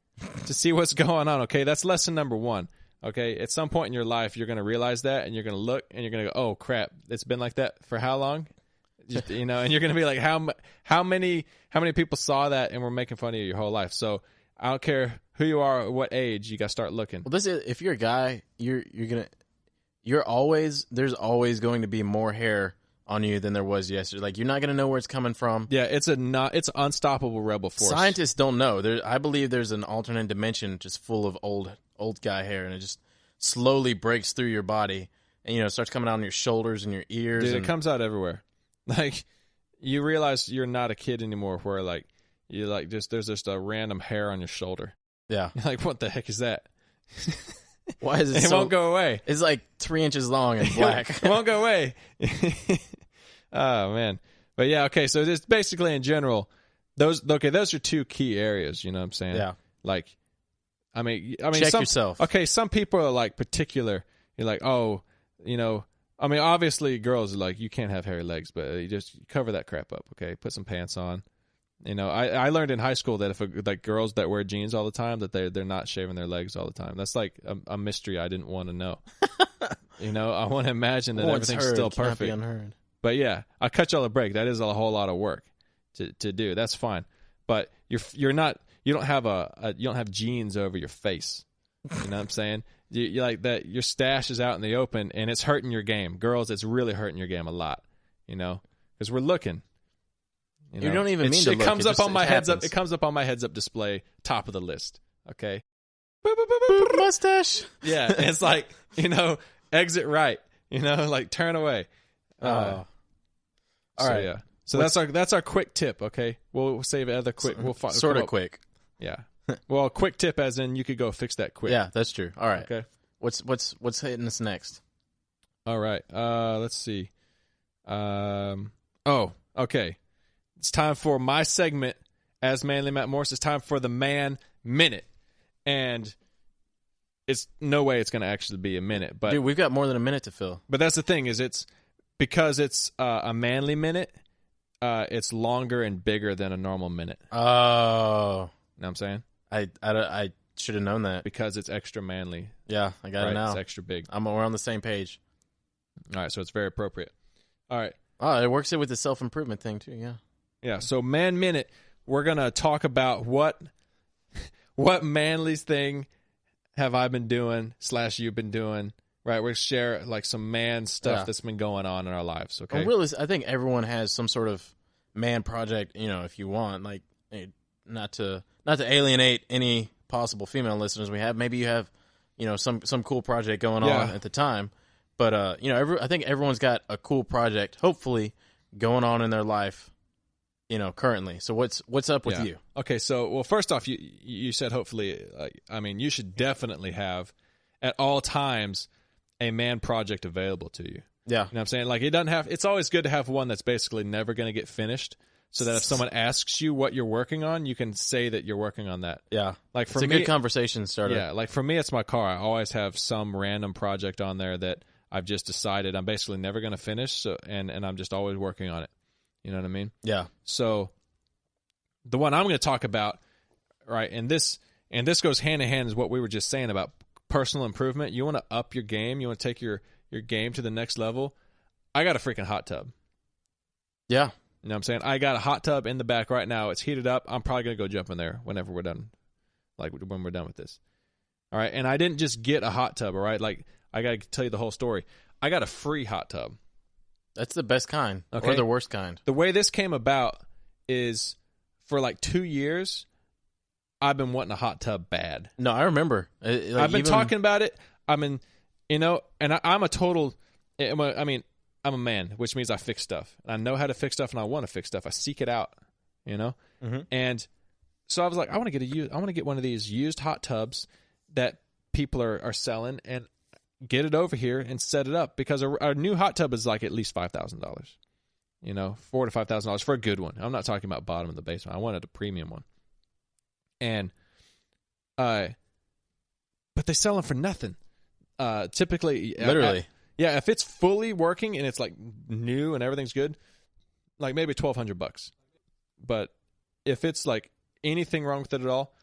to see what's going on. Okay, that's lesson number 1. Okay, at some point in your life, you're going to realize that, and you're going to look, and you're going to go, "Oh crap, it's been like that for how long?" And you're going to be like, "How many people saw that and were making fun of you your whole life?" So I don't care who you are or what age, you got to start looking. Well, if you're a guy, there's always going to be more hair on you than there was yesterday. Like you're not going to know where it's coming from. Yeah, it's an unstoppable rebel force. Scientists don't know. I believe there's an alternate dimension just full of old guy hair, and it just slowly breaks through your body and starts coming out on your shoulders and your ears. Dude, it comes out everywhere. Like you realize you're not a kid anymore where like you like there's just a random hair on your shoulder. Yeah. You're like, what the heck is that? Why is it It won't go away. It's like 3 inches long and black. It won't go away. Oh man. But yeah, okay, so just basically in general, those are two key areas. You know what I'm saying? Yeah. Like, I mean, check yourself. Okay, some people are like particular. You're like, oh, you know, I mean, obviously, girls are like, you can't have hairy legs, but you just cover that crap up. Okay, put some pants on. You know, I learned in high school that if like girls that wear jeans all the time, that they're not shaving their legs all the time. That's like a mystery I didn't want to know. You know, I want to imagine that everything's still perfect. Cannot be unheard. But yeah, I cut y'all a break. That is a whole lot of work to do. That's fine. But you don't have jeans over your face. You know what I'm saying? You like that your stash is out in the open and it's hurting your game. Girls, it's really hurting your game a lot. You know, because we're looking. You don't even mean to look. It comes up on my heads up. happens. It comes up on my heads up display, top of the list. Okay. Mustache. Yeah, and it's like, you know, exit right. You know, like turn away. All right. Yeah. So that's our quick tip. Okay, we'll save other quick. We'll sort of quick. Yeah. Well, quick tip as in you could go fix that quick. Yeah, that's true. All right. Okay. What's hitting us next? All right. Let's see. Okay. It's time for my segment as Manly Matt Morris. It's time for the Man Minute. And it's no way it's going to actually be a minute. But dude, we've got more than a minute to fill. But that's the thing is it's because it's a manly minute, it's longer and bigger than a normal minute. Oh. You know what I'm saying? I should have known that. Because it's extra manly. Yeah, I got it now. It's extra big. We're on the same page. All right, so it's very appropriate. All right. Oh, it works it with the self-improvement thing too, yeah. Yeah, so Man Minute, we're going to talk about what manly thing have I been doing / you've been doing, right? We're share like some man stuff that's been going on in our lives, okay? Well, really, I think everyone has some sort of man project, you know, if you want, like not to alienate any possible female listeners we have. Maybe you have, you know, some cool project going on at the time. But you know, I think everyone's got a cool project hopefully going on in their life. You know, currently. So what's up with you? Okay, so well, first off, you said hopefully. I mean, you should definitely have at all times a man project available to you. Yeah, you know what I'm saying? Like it doesn't have. It's always good to have one that's basically never going to get finished, so that if someone asks you what you're working on, you can say that you're working on that. Yeah, like for it's a me, good conversation starter. Yeah, like for me, it's my car. I always have some random project on there that I've just decided I'm basically never going to finish. So and I'm just always working on it. You know what I mean? Yeah. So the one I'm going to talk about, right, and this goes hand in hand is what we were just saying about personal improvement. You want to up your game. You want to take your game to the next level. I got a freaking hot tub. Yeah. You know what I'm saying? I got a hot tub in the back right now. It's heated up. I'm probably going to go jump in there whenever we're done, like when we're done with this. All right, and I didn't just get a hot tub, all right? Like I got to tell you the whole story. I got a free hot tub. That's the best kind, okay? Or the worst kind. The way this came about is for like 2 years, I've been wanting a hot tub bad. No, I remember. I've been talking about it. I mean, you know, and I'm a total. I mean, I'm a man, which means I fix stuff. I know how to fix stuff, and I want to fix stuff. I seek it out, you know. Mm-hmm. And so I was like, I want to get one of these used hot tubs that people are selling, and get it over here and set it up, because our new hot tub is like at least $5,000. You know, $4,000 to $5,000 for a good one. I'm not talking about bottom of the basement. I wanted a premium one. And, but they sell them for nothing. Typically, literally, if it's fully working and it's like new and everything's good, like maybe $1,200. But if it's like anything wrong with it at all,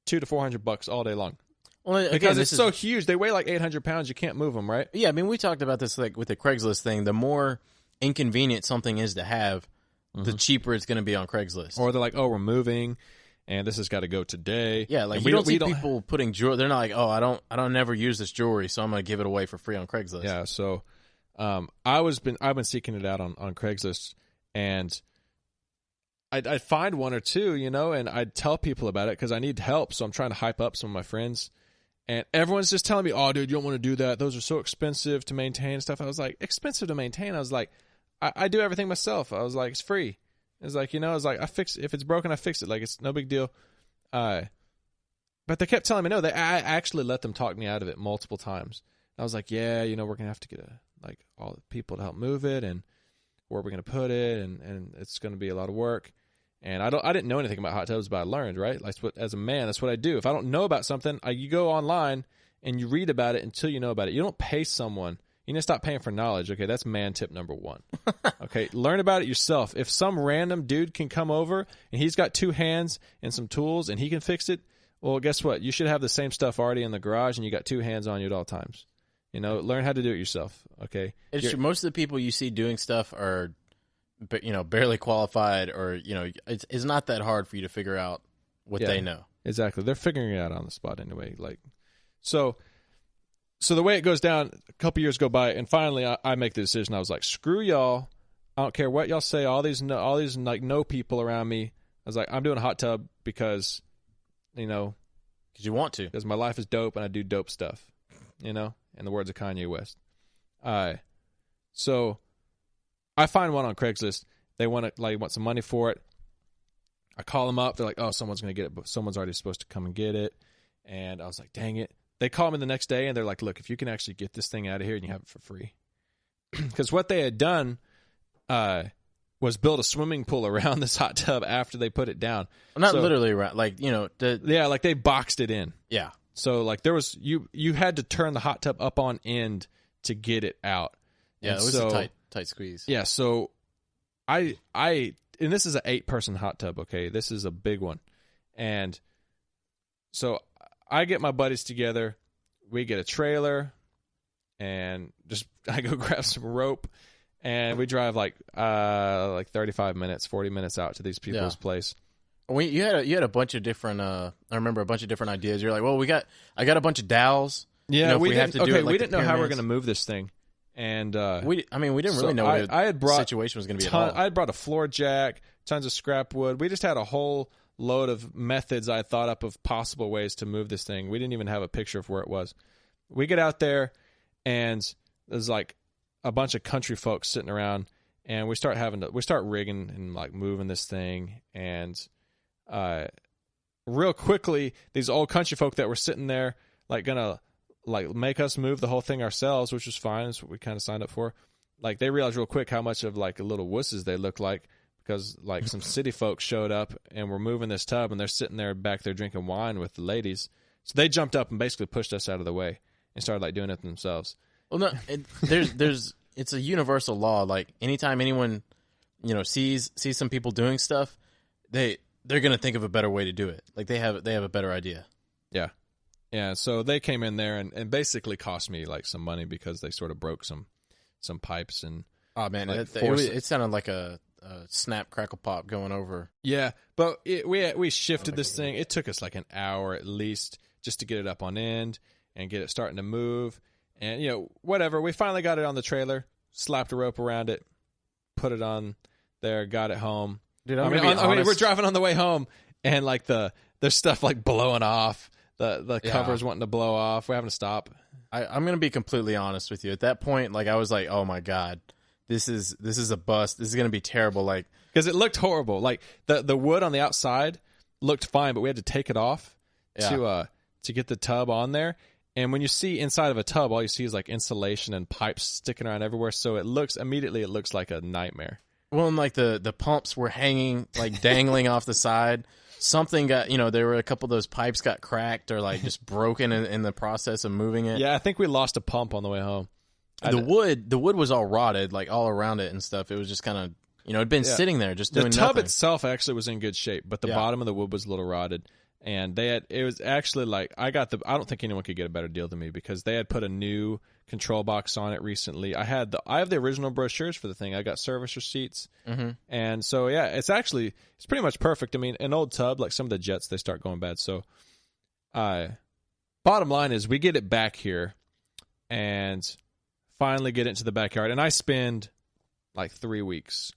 $200 to $400 all day long. Well, again, because it's so huge. They weigh like 800 pounds. You can't move them, right? Yeah, I mean, we talked about this like with the Craigslist thing. The more inconvenient something is to have, the cheaper it's going to be on Craigslist. Or they're like, oh, we're moving, and this has got to go today. Yeah, like you don't see people putting jewelry. They're not like, oh, I don't never use this jewelry, so I'm going to give it away for free on Craigslist. Yeah, so I've been seeking it out on Craigslist, and I'd find one or two, you know, and I'd tell people about it because I need help. So I'm trying to hype up some of my friends. And everyone's just telling me, oh, dude, you don't want to do that. Those are so expensive to maintain and stuff. I was like, expensive to maintain? I was like, I do everything myself. I was like, it's free. It's like, you know, it's like, if it's broken, I fix it. Like, it's no big deal. But they kept telling me no. I actually let them talk me out of it multiple times. I was like, yeah, you know, we're going to have to get all the people to help move it, and where we're going to put it, and it's going to be a lot of work. And I didn't know anything about hot tubs, but I learned, right? Like, as a man, that's what I do. If I don't know about something, you go online and you read about it until you know about it. You don't pay someone. You need to stop paying for knowledge. Okay, that's man tip number 1. Okay, learn about it yourself. If some random dude can come over and he's got 2 hands and some tools and he can fix it, well, guess what? You should have the same stuff already in the garage and you got 2 hands on you at all times. Learn how to do it yourself. Okay, it's true. Most of the people you see doing stuff are, barely qualified, or it's not that hard for you to figure out what they know. Exactly, they're figuring it out on the spot anyway. So the way it goes down, a couple years go by, and finally I make the decision. I was like, screw y'all. I don't care what y'all say. All these no people around me. I was like, I'm doing a hot tub because, because you want to. Because my life is dope and I do dope stuff. In the words of Kanye West. So I find one on Craigslist. They want some money for it. I call them up. They're like, oh, someone's going to get it, but someone's already supposed to come and get it. And I was like, dang it. They call me the next day and they're like, look, if you can actually get this thing out of here and you have it for free. Because what they had done was build a swimming pool around this hot tub after they put it down. Well, not literally around, they boxed it in. Yeah. So there was you had to turn the hot tub up on end to get it out. Yeah, it was a tight squeeze. Yeah, so I and this is an 8-person hot tub, okay? This is a big one. And so I get my buddies together, we get a trailer, and I go grab some rope, and we drive like 35 minutes, 40 minutes out to these people's place. You had a bunch of different. I remember a bunch of different ideas. You're like, well, I got a bunch of dowels. Yeah, we didn't, have to do it. We didn't know how we were going to move this thing, and we didn't really know what the situation was going to be at all. I had brought a floor jack, tons of scrap wood. We just had a whole load of methods I thought up of possible ways to move this thing. We didn't even have a picture of where it was. We get out there, and there's like a bunch of country folks sitting around, and we start rigging and like moving this thing, and real quickly, these old country folk that were sitting there, like gonna like make us move the whole thing ourselves, which was fine. That's what we kind of signed up for. Like they realized real quick how much of like a little wusses they looked like, because like some city folks showed up and were moving this tub, and they're sitting there back there drinking wine with the ladies. So they jumped up and basically pushed us out of the way and started like doing it themselves. Well, no, it's a universal law. Like anytime anyone, sees some people doing stuff, they're gonna think of a better way to do it. Like they have a better idea. Yeah. So they came in there and basically cost me like some money because they sort of broke some pipes and. Oh man, like it sounded like a snap crackle pop going over. Yeah, but we shifted this thing. It took us like an hour at least just to get it up on end and get it starting to move. And whatever. We finally got it on the trailer, slapped a rope around it, put it on there, got it home. Dude, we're driving on the way home, and like there's stuff like blowing off. The cover's wanting to blow off. We're having to stop. I'm gonna be completely honest with you. At that point, like I was like, oh my god, this is a bust. This is gonna be terrible. Like because it looked horrible. Like the wood on the outside looked fine, but we had to take it off to get the tub on there. And when you see inside of a tub, all you see is like insulation and pipes sticking around everywhere. So it looks like a nightmare. Well, and like the pumps were hanging, like dangling off the side. Something got, there were a couple of those pipes got cracked or like just broken in the process of moving it. Yeah, I think we lost a pump on the way home. The wood was all rotted, like all around it and stuff. It was just kind of, it'd been sitting there just doing nothing. The tub itself actually was in good shape, but the bottom of the wood was a little rotted. And it was actually like, I don't think anyone could get a better deal than me because they had put a new control box on it recently. I have the original brochures for the thing. I got service receipts. Mm-hmm. And so, yeah, it's pretty much perfect. I mean, an old tub, like some of the jets, they start going bad. So, bottom line is we get it back here and finally get into the backyard. And I spend like 3 weeks.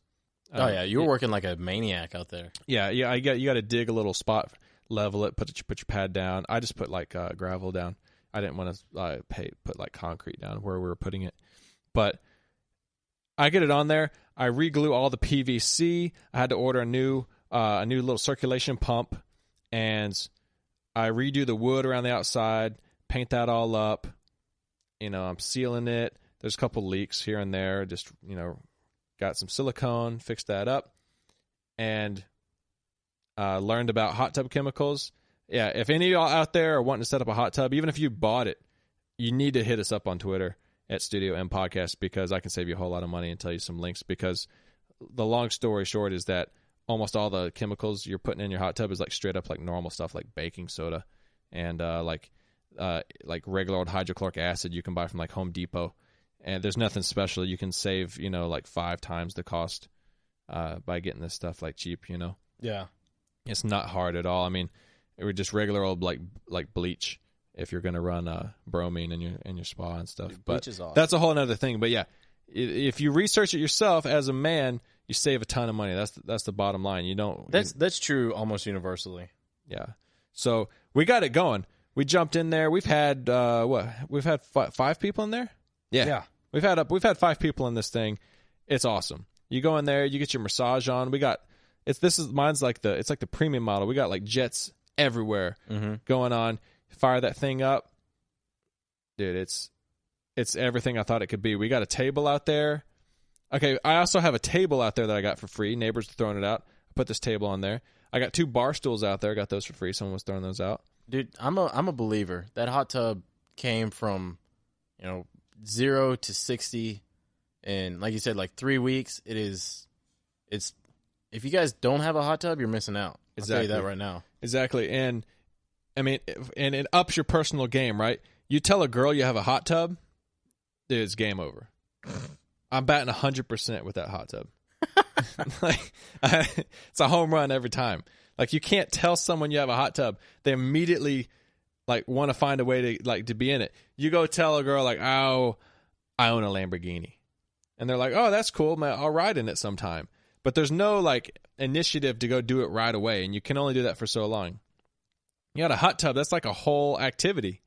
Oh, yeah. You were working like a maniac out there. Yeah. You got to dig a little spot, level it, put your pad down. I just put like gravel down. I didn't want to put like concrete down where we were putting it. But I get it on there. I re-glue all the PVC. I had to order a new little circulation pump, and I redo the wood around the outside, paint that all up. I'm sealing it. There's a couple leaks here and there. Just got some silicone, fixed that up, and learned about hot tub chemicals. Yeah, if any of y'all out there are wanting to set up a hot tub, even if you bought it, you need to hit us up on Twitter at Studio M Podcast, because I can save you a whole lot of money and tell you some links, because the long story short is that almost all the chemicals you're putting in your hot tub is like straight up like normal stuff, like baking soda and like regular old hydrochloric acid you can buy from like Home Depot. And there's nothing special. You can save, like 5 times the cost by getting this stuff like cheap, Yeah. It's not hard at all. I mean, it would just regular old like bleach if you're going to run bromine in your spa and stuff. Dude, but bleach is awesome. That's a whole other thing. But yeah, if you research it yourself as a man, you save a ton of money. That's the bottom line. You don't. That's true almost universally. Yeah. So we got it going. We jumped in there. We've had We've had 5 people in there. Yeah. We've had 5 people in this thing. It's awesome. You go in there, you get your massage on. Mine's like the premium model. We got like jets everywhere going on. Fire that thing up, dude. It's everything I thought it could be. We got a table out there. Okay, I also have a table out there that I got for free. Neighbors were throwing it out. I put this table on there. I got 2 bar stools out there. I got those for free. Someone was throwing those out. Dude, I'm a believer. That hot tub came from, 0 to 60, and like you said, like 3 weeks. It's if you guys don't have a hot tub, you're missing out. I'll tell you that right now. Exactly, and I mean, and it ups your personal game, right? You tell a girl you have a hot tub, dude, it's game over. I'm batting 100% with that hot tub. It's a home run every time. Like, you can't tell someone you have a hot tub. They immediately like want to find a way to be in it. You go tell a girl like, "Oh, I own a Lamborghini," and they're like, "Oh, that's cool, man. I'll ride in it sometime." But there's no like initiative to go do it right away, and you can only do that for so long. You got a hot tub. That's like a whole activity,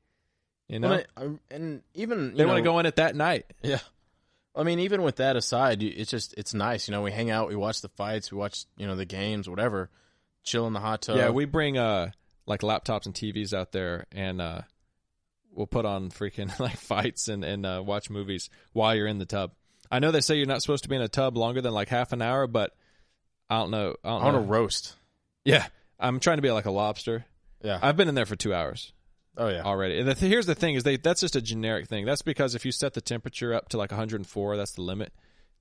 Well, and even they want to go in it that night. Yeah. I mean, even with that aside, it's nice. We hang out, we watch the fights, we watch the games, whatever. Chill in the hot tub. Yeah, we bring like laptops and TVs out there, and we'll put on freaking like fights and watch movies while you're in the tub. I know they say you're not supposed to be in a tub longer than like half an hour, but I don't know. I want to roast. Yeah, I'm trying to be like a lobster. Yeah, I've been in there for 2 hours. Oh yeah, already. And here's the thing: is that's just a generic thing. That's because if you set the temperature up to like 104, that's the limit,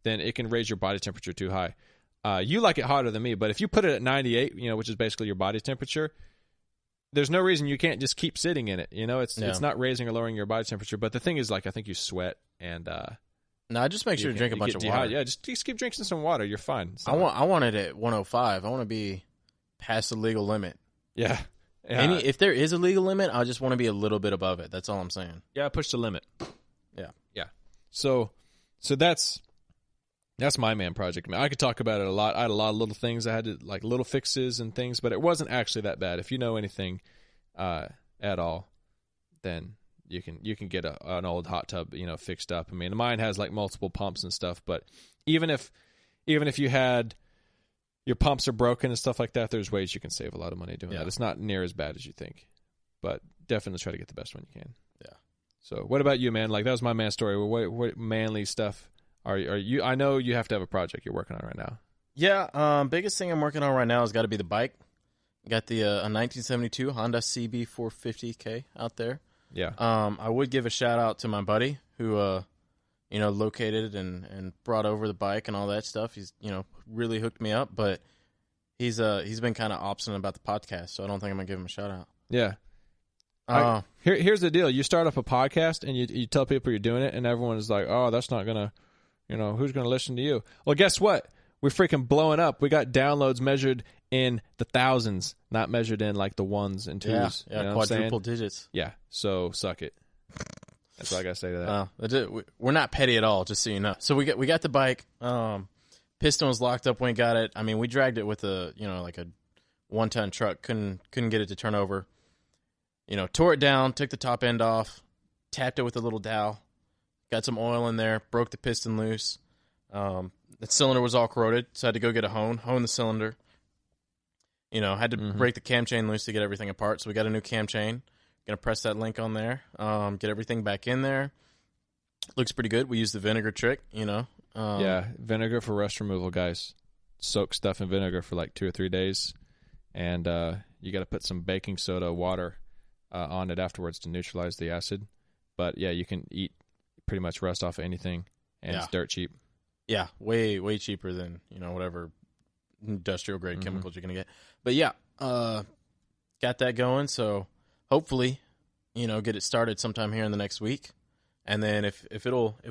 then it can raise your body temperature too high. You like it hotter than me, but if you put it at 98, which is basically your body temperature, there's no reason you can't just keep sitting in it. It's not raising or lowering your body temperature. But the thing is, like, I think you sweat and. No, just make sure to drink a bunch of water. Yeah, just keep drinking some water. You're fine. I want it at 105. I want to be past the legal limit. Yeah. If there is a legal limit, I just want to be a little bit above it. That's all I'm saying. Yeah, push the limit. Yeah. Yeah. So that's my man project. I mean, I could talk about it a lot. I had a lot of little things. I had to, like, little fixes and things, but it wasn't actually that bad. If you know anything at all, then you can get an old hot tub, fixed up. I mean, mine has like multiple pumps and stuff, but even if you had your pumps are broken and stuff like that, there's ways you can save a lot of money doing that. It's not near as bad as you think, but definitely try to get the best one you can. Yeah. So what about you, man? Like, that was my man story. What manly stuff are you? I know you have to have a project you're working on right now. Yeah. Biggest thing I'm working on right now has got to be the bike. Got the a 1972 Honda CB 450K out there. Yeah. I would give a shout out to my buddy who, located and brought over the bike and all that stuff. He's, really hooked me up, but he's been kind of obstinate about the podcast, so I don't think I'm gonna give him a shout out. Yeah. Here's the deal: you start up a podcast and you tell people you're doing it, and everyone is like, "Oh, that's not gonna, who's gonna listen to you?" Well, guess what? We're freaking blowing up. We got downloads measured in the thousands, not measured in like the ones and twos. Yeah, quadruple digits. Yeah, so suck it. That's what I gotta say to that. We're not petty at all, just so you know. So we got the bike. Piston was locked up when we got it. I mean, we dragged it with a 1-ton truck. Couldn't get it to turn over. Tore it down, took the top end off, tapped it with a little dowel, got some oil in there, broke the piston loose. The cylinder was all corroded, so I had to go get a hone the cylinder. Had to break the cam chain loose to get everything apart. So we got a new cam chain. Gonna press that link on there. Get everything back in there. Looks pretty good. We used the vinegar trick, yeah, vinegar for rust removal, guys. Soak stuff in vinegar for like 2 or 3 days, and you got to put some baking soda water on it afterwards to neutralize the acid. But yeah, you can eat pretty much rust off of anything, and it's dirt cheap. Yeah, way cheaper than whatever industrial grade chemicals you're gonna get. But yeah, got that going. So hopefully, get it started sometime here in the next week, and then if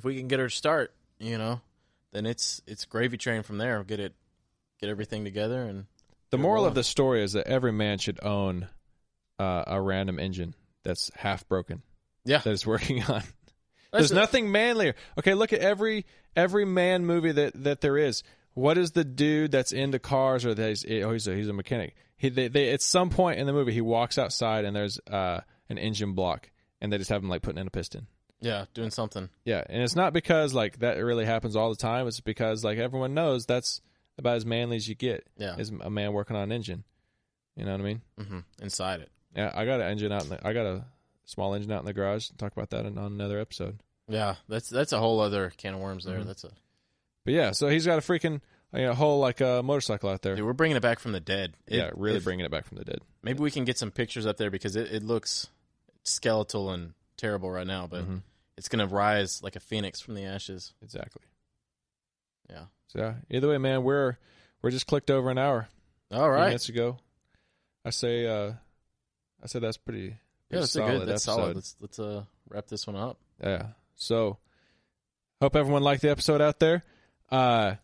we can get her to start, then it's gravy train from there. We'll get everything together. And the moral of the story is that every man should own a random engine that's half broken. Yeah, that it's working on. There's nothing manlier. Okay, look at every man movie that there is. What is the dude that's into cars or that he's a mechanic? They at some point in the movie he walks outside and there's an engine block and they just have him like putting in a piston. Yeah, doing something. Yeah, and it's not because like that really happens all the time. It's because like everyone knows that's about as manly as you get. Yeah, is a man working on an engine. You know what I mean? Mm-hmm. Inside it. Yeah, I got an engine out. I got a small engine out in the garage. Talk about that on another episode. Yeah, that's a whole other can of worms there. Mm-hmm. But yeah, so he's got a freaking whole like motorcycle out there. Dude, we're bringing it back from the dead. Really bringing it back from the dead. Maybe we can get some pictures up there because it looks skeletal and terrible right now, but it's gonna rise like a phoenix from the ashes. Exactly. Yeah. So yeah, either way, man, we're just clicked over an hour. All right. Minutes ago. I say that's pretty that's solid. Good. That's solid. Let's wrap this one up. Yeah. So hope everyone liked the episode out there. Like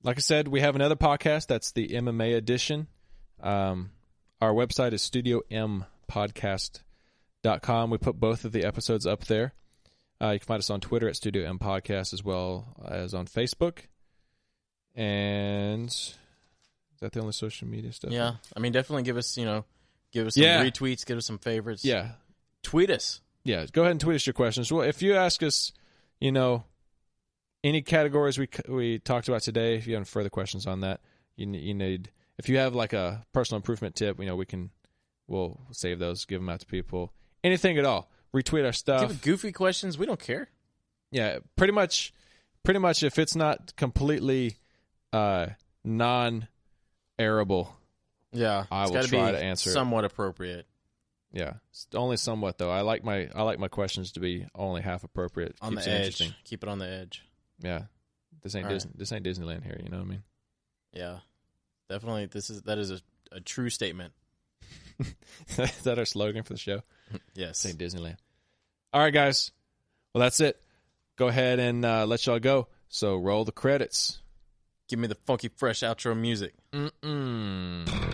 I said, we have another podcast. That's the MMA edition. Our website is studiompodcast.com. We put both of the episodes up there. You can find us on Twitter at Studio M Podcast as well as on Facebook. And is that the only social media stuff? Yeah. I mean, definitely give us some retweets, give us some favorites. Yeah. Tweet us. Yeah. Go ahead and tweet us your questions. Well, if you ask us, any categories we talked about today, if you have further questions on that, you need, if you have like a personal improvement tip, we'll save those, give them out to people. Anything at all. Retweet our stuff. Give goofy questions. We don't care. Yeah, pretty much if it's not completely non-airable, I will try to answer somewhat appropriate. Yeah, only somewhat though. I like my questions to be only half appropriate. On the edge. Keep it on the edge. Yeah, this ain't Disneyland here. You know what I mean? Yeah, definitely. That is a true statement. Is that our slogan for the show? Yes, St. Disneyland. All right, guys. Well, that's it. Go ahead and let y'all go. So roll the credits. Give me the funky, fresh outro music. Mm-mm.